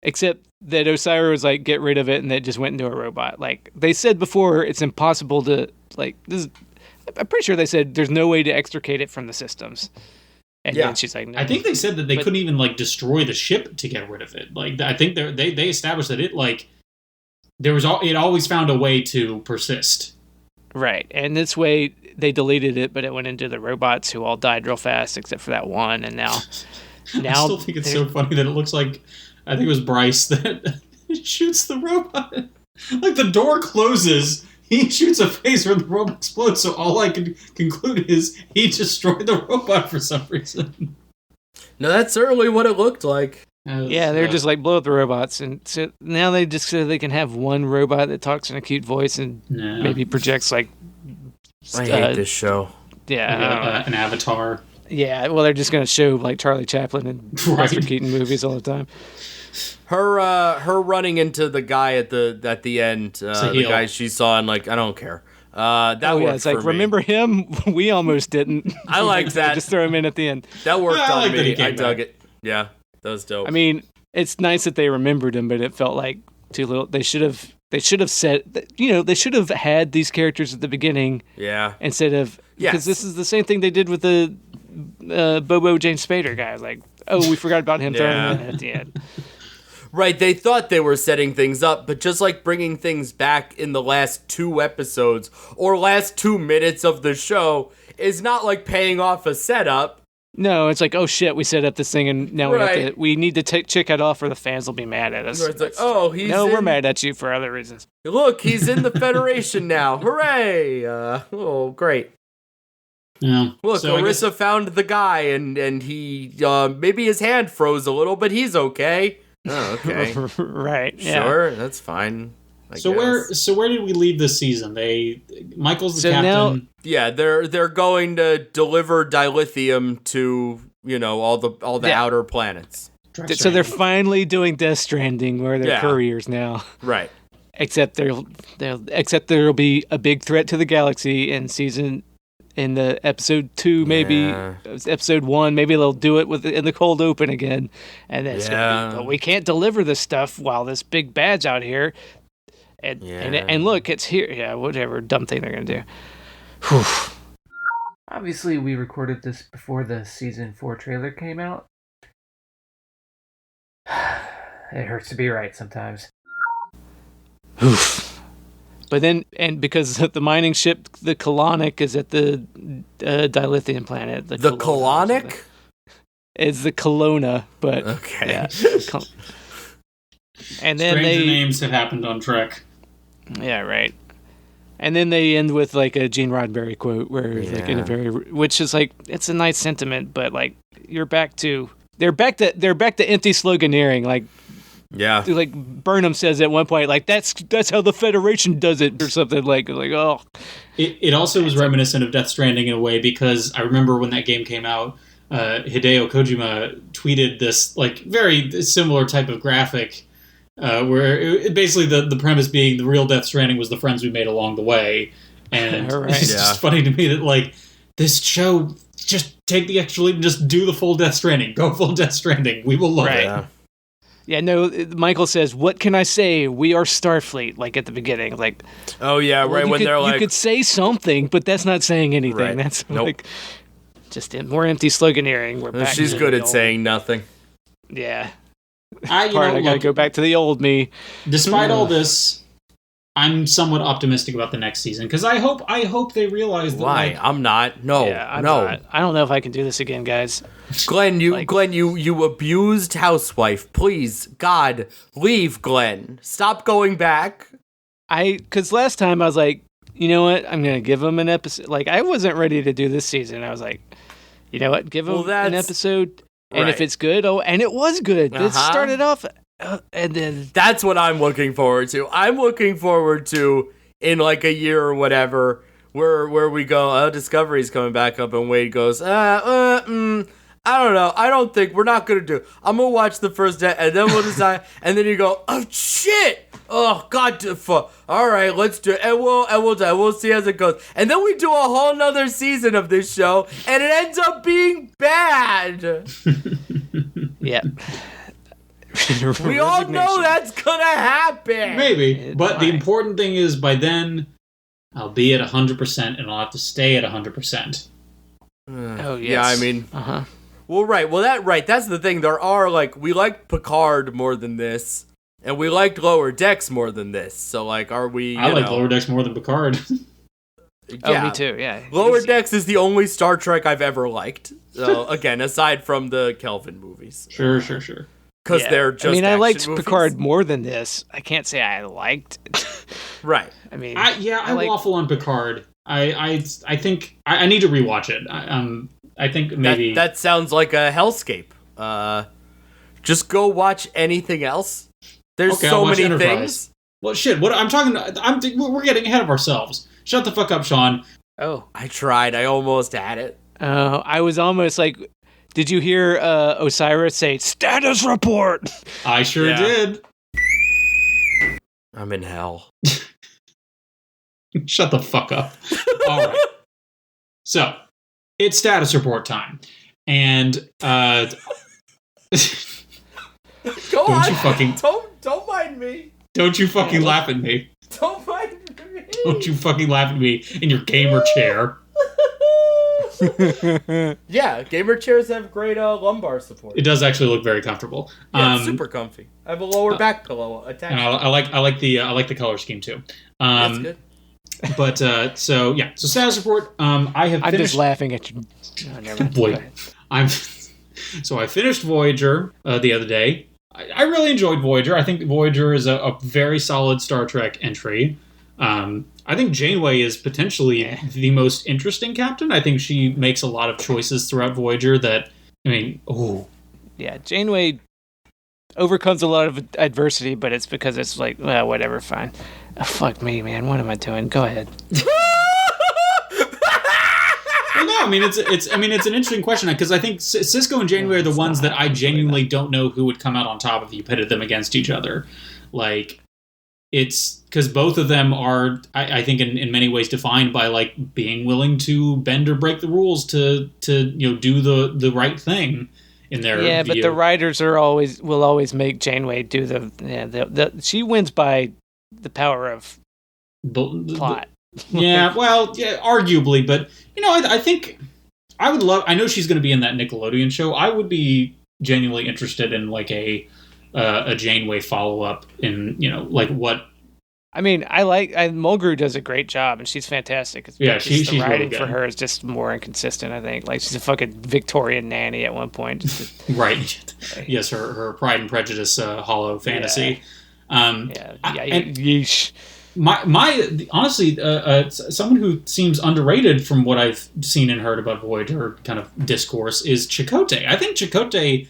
Except that Osira was like, get rid of it, and it just went into a robot. Like they said before, it's impossible to like this. I'm pretty sure they said there's no way to extricate it from the systems. And then she's like, no. I think they said that they couldn't even like destroy the ship to get rid of it. Like I think they established that it like it always found a way to persist. Right, and this way they deleted it, but it went into the robots who all died real fast, except for that one. And now I still think it's so funny that it looks like, I think it was Bryce that shoots the robot. Like the door closes, he shoots a phaser and the robot explodes. So all I can conclude is he destroyed the robot for some reason. No, that's certainly what it looked like. They're just like blow up the robots, and so now they just so they can have one robot that talks in a cute voice and maybe projects like. I hate this show. Yeah, an avatar. Yeah, well, they're just going to show like Charlie Chaplin and Buster Keaton movies all the time. Her running into the guy at the end, the guy she saw, and like I don't care. It's like, remember him? We almost didn't. I liked that. Just throw him in at the end. That worked on me. I dug it. Yeah, that was dope. I mean, it's nice that they remembered him, but it felt like too little. They should have said, they should have had these characters at the beginning. Yeah. Instead of, because this is the same thing they did with the Bobo James Spader guy. Like, oh, we forgot about him throwing him in at the end. Right, they thought they were setting things up, but just like bringing things back in the last 2 episodes or last 2 minutes of the show is not like paying off a setup. No, it's like, oh shit, we set up this thing and now we need to check it off or the fans will be mad at us. It's like, we're mad at you for other reasons. Look, he's in the Federation now. Hooray! Great. Yeah. Look, so Orissa found the guy and he, maybe his hand froze a little, but he's okay. Oh, okay. Right. Yeah. Sure, that's fine. So where did we leave this season? Michael's the captain. Now, yeah, they're going to deliver dilithium to all the outer planets. So they're finally doing Death Stranding, where they're couriers now. Right. Except there'll be a big threat to the galaxy in the episode 2, maybe episode 1. Maybe they'll do it in the cold open again, and then it's gonna be, but we can't deliver this stuff while this big bad's out here. And look, it's here. Yeah, whatever dumb thing they're gonna do. Whew. Obviously, we recorded this before the season 4 trailer came out. It hurts to be right sometimes. Oof. But then, and because the mining ship, the Colonic, is at the dilithium planet. The Colonic? It's the Kelowna, but okay. Yeah. And then Stranger names have happened on Trek. Yeah, right. And then they end with like a Gene Roddenberry quote, where like in a which is like, it's a nice sentiment, but like they're back to empty sloganeering, like. Yeah, like Burnham says at one point, like that's how the Federation does it, or something like oh. It also was reminiscent of Death Stranding in a way, because I remember when that game came out, Hideo Kojima tweeted this like very similar type of graphic, where basically the premise being the real Death Stranding was the friends we made along the way, and it's just funny to me that like this show, just take the extra leap and just do the full Death Stranding, go full Death Stranding, we will love it. Yeah. Yeah, no, Michael says, "What can I say? We are Starfleet," like at the beginning. Like, oh, yeah, right, when they're like... You could say something, but that's not saying anything. Right. That's like just more empty sloganeering. We're back She's good at saying nothing. Yeah. I gotta go back to the old me. Despite all this, I'm somewhat optimistic about the next season, because I hope they realize that. Why? I'm not. No. Yeah, I'm no. not. I don't know if I can do this again, guys. Glenn, you abused housewife. Please, God, leave, Glenn. Stop going back. Because last time I was like, you know what? I'm gonna give him an episode. Like, I wasn't ready to do this season. I was like, you know what? Give him an episode, and if it's good, and it was good. It started off. And then that's what I'm looking forward to. I'm looking forward to, in like a year or whatever, where we go, Discovery's coming back up, and Wade goes, I don't know. I don't think we're not gonna do. I'm gonna watch the first day, and then we'll decide. And then you go, oh shit! Oh God! All right, let's do it, and we'll see as it goes. And then we do a whole nother season of this show, and it ends up being bad. Yeah. We all know that's gonna happen. Maybe, but the important thing is, by then, I'll be at 100%, and I'll have to stay at 100%. Oh yes. Yeah, I mean, Well, right. Well, that's the thing. There are we liked Picard more than this, and we liked Lower Decks more than this. So, are we? I like Lower Decks more than Picard. Yeah. Oh, me too. Yeah. Lower Decks is the only Star Trek I've ever liked. So, again, aside from the Kelvin movies. Sure. Because they're just. I liked movies. Picard more than this. I can't say I liked. Right. I mean, I waffle on Picard. I think I need to rewatch it. I think maybe that sounds like a hellscape. Just go watch anything else. There's so many things. Well, shit. What I'm talking. We're getting ahead of ourselves. Shut the fuck up, Sean. Oh, I tried. I almost had it. I was almost like. Did you hear Osiris say status report? I sure did. I'm in hell. Shut the fuck up. All right. So, it's status report time. And Go on. Don't mind me. Don't you fucking laugh at me. Don't mind me. Don't you fucking laugh at me in your gamer chair. Yeah, gamer chairs have great lumbar support. It does actually look very comfortable. Yeah, it's super comfy. I have a lower back pillow attached. And I like the color scheme too. That's good. But so status report. I have. I'm just laughing at you. Oh, never mind. Boy, So I finished Voyager the other day. I really enjoyed Voyager. I think Voyager is a very solid Star Trek entry. I think Janeway is potentially the most interesting captain. I think she makes a lot of choices throughout Voyager that, yeah, Janeway overcomes a lot of adversity, but it's because it's like, well, whatever, fine. Oh, fuck me, man. What am I doing? Go ahead. Well, no, I mean it's an interesting question because I think Cisco and Janeway are the ones that I genuinely don't know who would come out on top if you pitted them against each other. Like, it's because both of them are, I think, in many ways defined by like being willing to bend or break the rules to do the right thing in their view. But the writers will always make Janeway do she wins by the power of plot. Yeah, well, yeah, arguably, but I think I would love. I know she's going to be in that Nickelodeon show. I would be genuinely interested in like a Janeway follow up in like what. I mean, Mulgrew does a great job, and she's fantastic. She's the writing really good. For her is just more inconsistent. I think like she's a fucking Victorian nanny at one point. Right. Yes, her Pride and Prejudice hollow fantasy. Yeesh. My honestly, someone who seems underrated from what I've seen and heard about Voyager kind of discourse is Chakotay. I think Chakotay,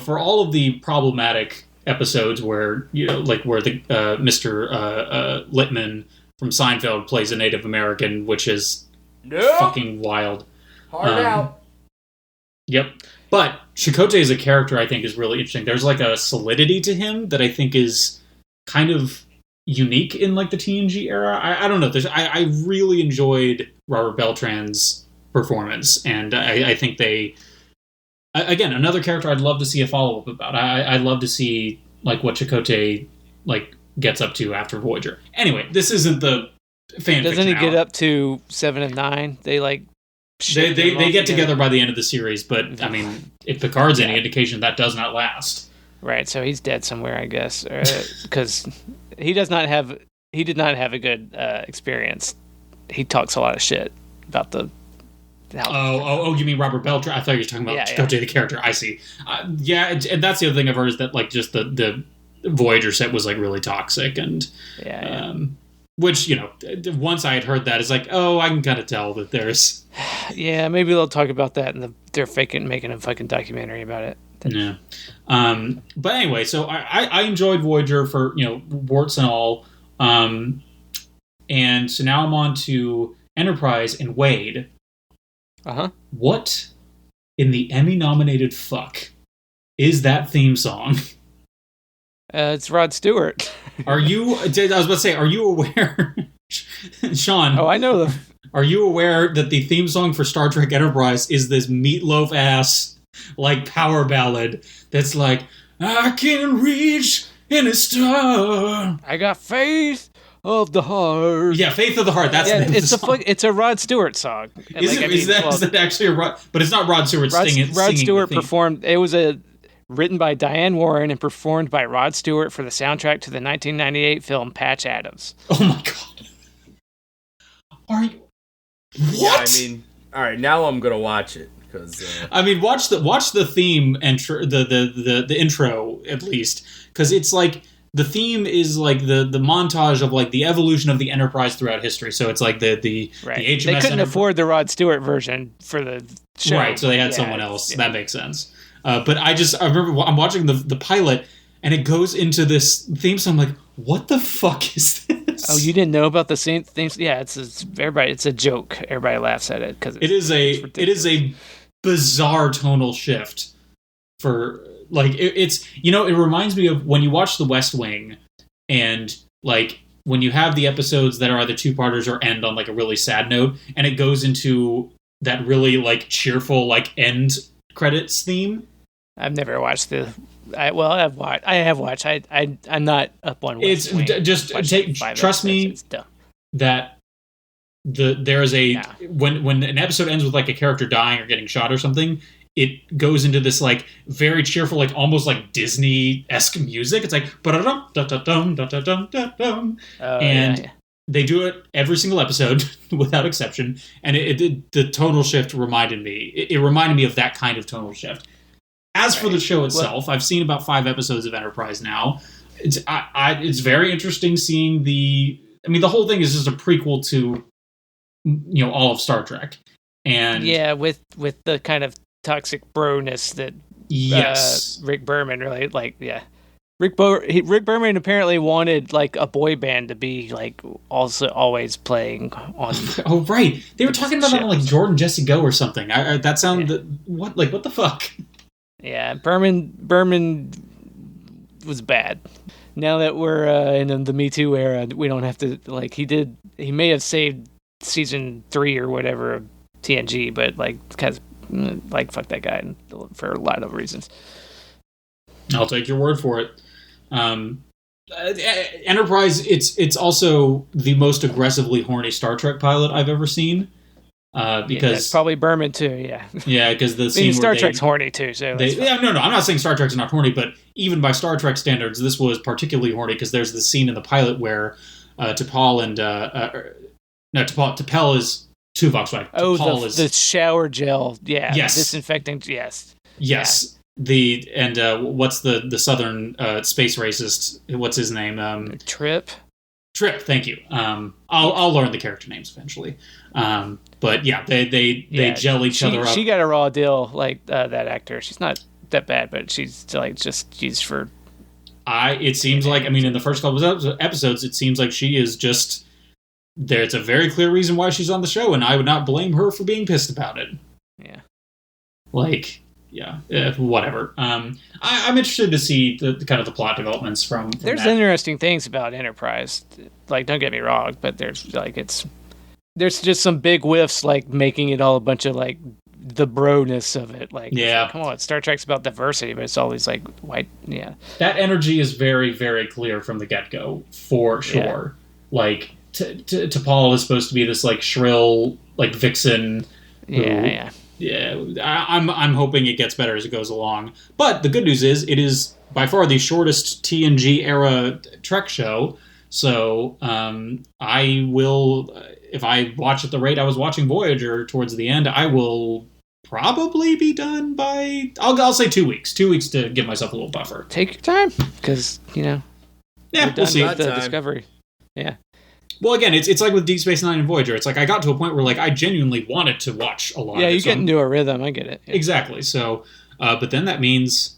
for all of the problematic episodes where where the Mr. Littman from Seinfeld plays a Native American, which is fucking wild. Hard out. Yep. But Chakotay as a character, I think, is really interesting. There's like a solidity to him that I think is kind of unique in like the TNG era. I don't know. I really enjoyed Robert Beltran's performance, and I think they again another character I'd love to see a follow up about. I'd love to see like what Chakotay like gets up to after Voyager. Anyway, this isn't the fan. Doesn't he get up to 7 and 9? They like they get together by the end of the series, but I mean, if Picard's any indication, that does not last. Right, so he's dead somewhere, I guess, because he did not have a good experience. He talks a lot of shit about the. You mean Robert Beltran? I thought you were talking about Chakotay the character. I see. And that's the other thing I've heard is that like just the Voyager set was like really toxic and which once I had heard that, it's like, I can kind of tell that there's. Yeah, maybe they'll talk about that and they're making a fucking documentary about it. Yeah. But anyway, so I enjoyed Voyager for, warts and all. And so now I'm on to Enterprise and Wade. Uh-huh. What in the Emmy-nominated fuck is that theme song? It's Rod Stewart. I was about to say, are you aware, Sean? Oh, I know the. Are you aware that the theme song for Star Trek Enterprise is this meatloaf ass like power ballad that's like, I can reach any star. I got faith of the heart. Yeah, Faith of the Heart. That's the name of the song. It's a Rod Stewart song. Is that actually a Rod? But it's not Rod Stewart singing. Rod Stewart performed. It was written by Diane Warren and performed by Rod Stewart for the soundtrack to the 1998 film Patch Adams. Oh my god! Are you? What? Yeah, I mean, all right. Now I'm gonna watch it. I mean, watch the theme intro, the intro at least, because it's like the theme is like the montage of like the evolution of the Enterprise throughout history. So it's like the HMS. They couldn't afford the Rod Stewart version for the show, right? So they had someone else. Yeah. That makes sense. But I remember I'm watching the pilot, and it goes into this theme song. I'm like, what the fuck is this? Oh, you didn't know about the same things? Yeah, it's everybody. It's a joke. Everybody laughs at it because it is a bizarre tonal shift for like it's it reminds me of when you watch The West Wing and like when you have the episodes that are either two-parters or end on like a really sad note and it goes into that really like cheerful like end credits theme. I've never watched I have watched. I'm not up on West Wing. Trust me that there is when an episode ends with like a character dying or getting shot or something, it goes into this like very cheerful, like almost like Disney-esque music. It's like and they do it every single episode without exception. And the tonal shift reminded me. It reminded me of that kind of tonal shift. As for the show itself, I've seen about 5 episodes of Enterprise now. It's very interesting seeing the whole thing is just a prequel to all of Star Trek. And with the kind of toxic bro-ness that Yes. Rick Berman, really. Like, yeah. Rick Berman apparently wanted like a boy band to be like also always playing on. Oh right, they were talking about that on like shows. Jordan Jesse Go or something. That sounded what the fuck? Yeah, Berman was bad. Now that we're in the Me Too era, we don't have to like he may have saved season 3 or whatever of TNG, but like because like fuck that guy for a lot of reasons. I'll take your word for it. Enterprise, it's also the most aggressively horny Star Trek pilot I've ever seen. Because that's probably Berman too. Yeah. Yeah, because the scene Star Trek's horny too. So no, I'm not saying Star Trek's not horny, but even by Star Trek standards, this was particularly horny because there's the scene in the pilot where T'Pol and T'Pel is Tuvok's wife. Oh, the shower gel. Yeah. Yes. Disinfecting. Yes. Yes. Yeah. What's the southern space racist? What's his name? Trip. Thank you. I'll learn the character names eventually. But yeah, they gel each other up. She got a raw deal, like that actor. She's not that bad, but she's like just used for. It seems like in the first couple of episodes, it seems like she is just. There's a very clear reason why she's on the show, and I would not blame her for being pissed about it. Yeah. Whatever. I'm interested to see the kind of the plot developments from There's that. interesting things about Enterprise. Like, don't get me wrong, but there's just some big whiffs, like making it all a bunch of like the bro-ness of it. Like, come on, Star Trek's about diversity, but it's always like white. Yeah. That energy is very, very clear from the get-go, for sure. Yeah. Like, T'Pol is supposed to be this like shrill, like vixen. Yeah. I'm hoping it gets better as it goes along. But the good news is, it is by far the shortest TNG era Trek show. So I will, if I watch at the rate I was watching Voyager towards the end, I will probably be done by, I'll say 2 weeks. 2 weeks to give myself a little buffer. Take your time, because, we'll see. The Discovery. Yeah. Well, again, it's like with Deep Space Nine and Voyager. It's like I got to a point where like I genuinely wanted to watch a lot of it. Yeah, you get into a rhythm. I get it. Yeah. Exactly. So, but then that means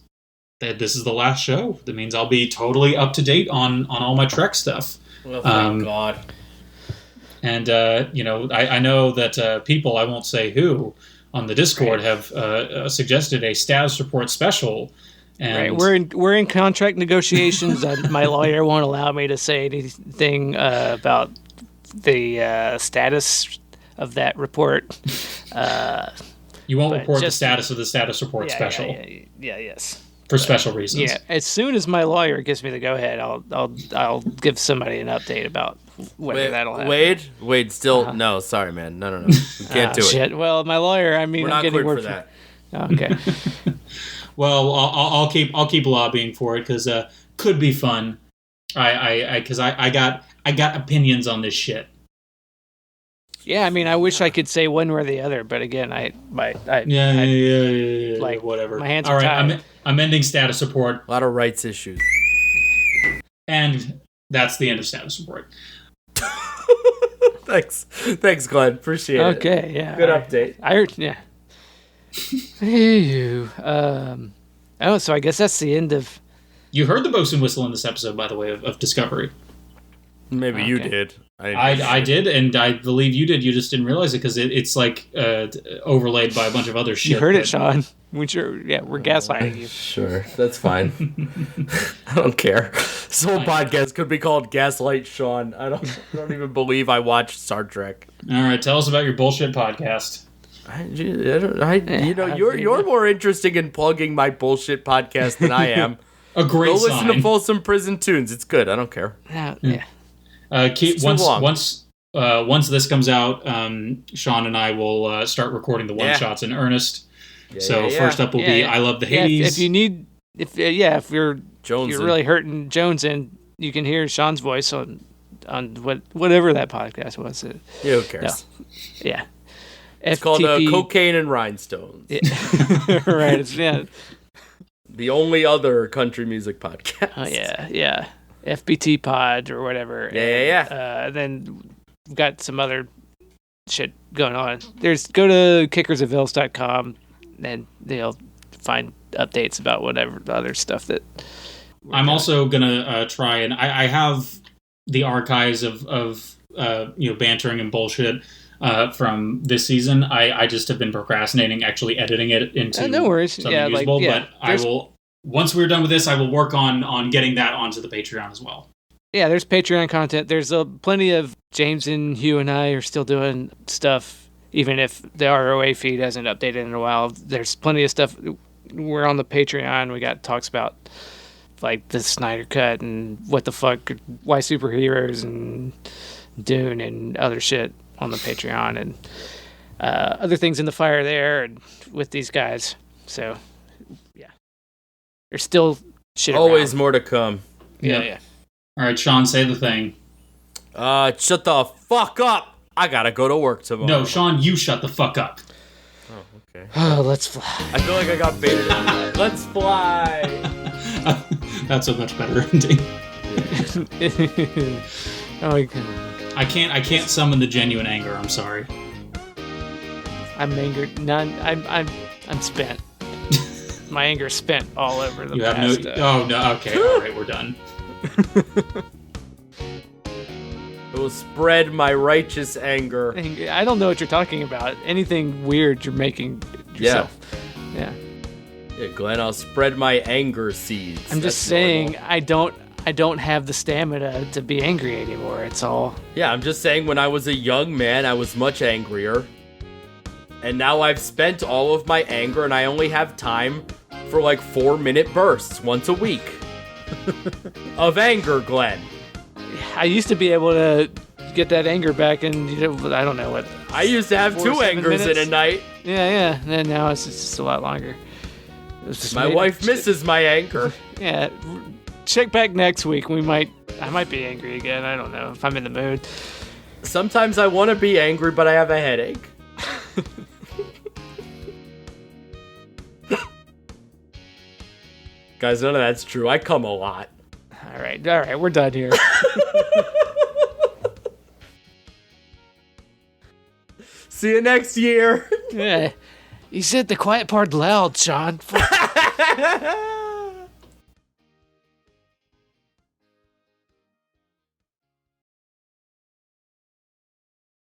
that this is the last show. That means I'll be totally up to date on all my Trek stuff. Well, thank God. And, I know that people, I won't say who, on the Discord have suggested a status report special. And we're in contract negotiations. My lawyer won't allow me to say anything about the status of that report. You won't report the status of the status report special. Yes. For special reasons. Yeah. As soon as my lawyer gives me the go ahead, I'll give somebody an update about whether that'll happen. Wade, still no. Sorry, man. No. We can't do it. Well, my lawyer. I mean, we're I'm not getting quick for that. Okay. Well, I'll keep lobbying for it because could be fun. I got opinions on this shit. Yeah, I mean, I wish I could say one or the other, but again, Like whatever. My hands are tied. I'm ending status report. A lot of rights issues. And that's the end of status report. Thanks, Glenn. Appreciate it. Okay, yeah. Good update. I heard, yeah. So I guess that's the end of. You heard the bosun whistle in this episode, by the way, of Discovery. Maybe you did. I did, and I believe you did. You just didn't realize it because it's like overlaid by a bunch of other shit. You heard it, Sean. We're gaslighting you. Sure, that's fine. I don't care. This whole podcast could be called Gaslight Sean. I don't even believe I watched Star Trek. All right, tell us about your bullshit podcast. You're more interesting in plugging my bullshit podcast than I am. A great Go sign. listen to Folsom Prison Tunes. It's good. I don't care. Yeah. Once this comes out, Sean and I will start recording the one shots in earnest. First up will be "I Love the Hades." If you're really hurting Jonesing, you can hear Sean's voice on whatever that podcast was. Yeah, who cares? No. Yeah. It's called Cocaine and Rhinestones. Right. It's, the only other country music podcast. Oh, yeah. FBT Pod or whatever. Yeah. Then we've got some other shit going on. Go to kickersofills.com and they'll find updates about whatever the other stuff that. I'm also gonna try and I have the archives of bantering and bullshit from this season. I just have been procrastinating actually editing it into no worries. something usable. But I will, once we're done with this, I will work on getting that onto the Patreon as well. Yeah, there's Patreon content. There's plenty of James and Hugh and I are still doing stuff, even if the ROA feed hasn't updated in a while. There's plenty of stuff. We're on the Patreon. We got talks about like the Snyder Cut and what the fuck, why superheroes and Dune and other shit on the Patreon, and other things in the fire there and with these guys. So, yeah. There's still shit Always around. more to come. Yeah. All right, Sean, say the thing. Shut the fuck up. I gotta go to work tomorrow. No, Sean, you shut the fuck up. Oh, okay. Oh, let's fly. I feel like I got baited. Let's fly. That's a much better ending. Oh, you can. I can't summon the genuine anger. I'm sorry. I'm angered. I'm spent. My anger's spent all over the You have past. no. Oh no. Okay. All right. We're done. It will spread my righteous anger. I don't know what you're talking about. Anything weird you're making yourself. Yeah. Yeah, Glenn, I'll spread my anger seeds. I'm just saying I don't have the stamina to be angry anymore. It's all. Yeah, I'm just saying when I was a young man, I was much angrier. And now I've spent all of my anger and I only have time for like 4-minute bursts once a week. Of anger, Glenn. I used to be able to get that anger back, and I don't know what. I used to have 2 angers in a night. Yeah. And now it's just a lot longer. My wife misses my anger. Yeah. Check back next week. I might be angry again. I don't know if I'm in the mood. Sometimes I want to be angry, but I have a headache. Guys, none of that's true. I come a lot. All right, we're done here. See you next year. Yeah. You said the quiet part loud, Sean.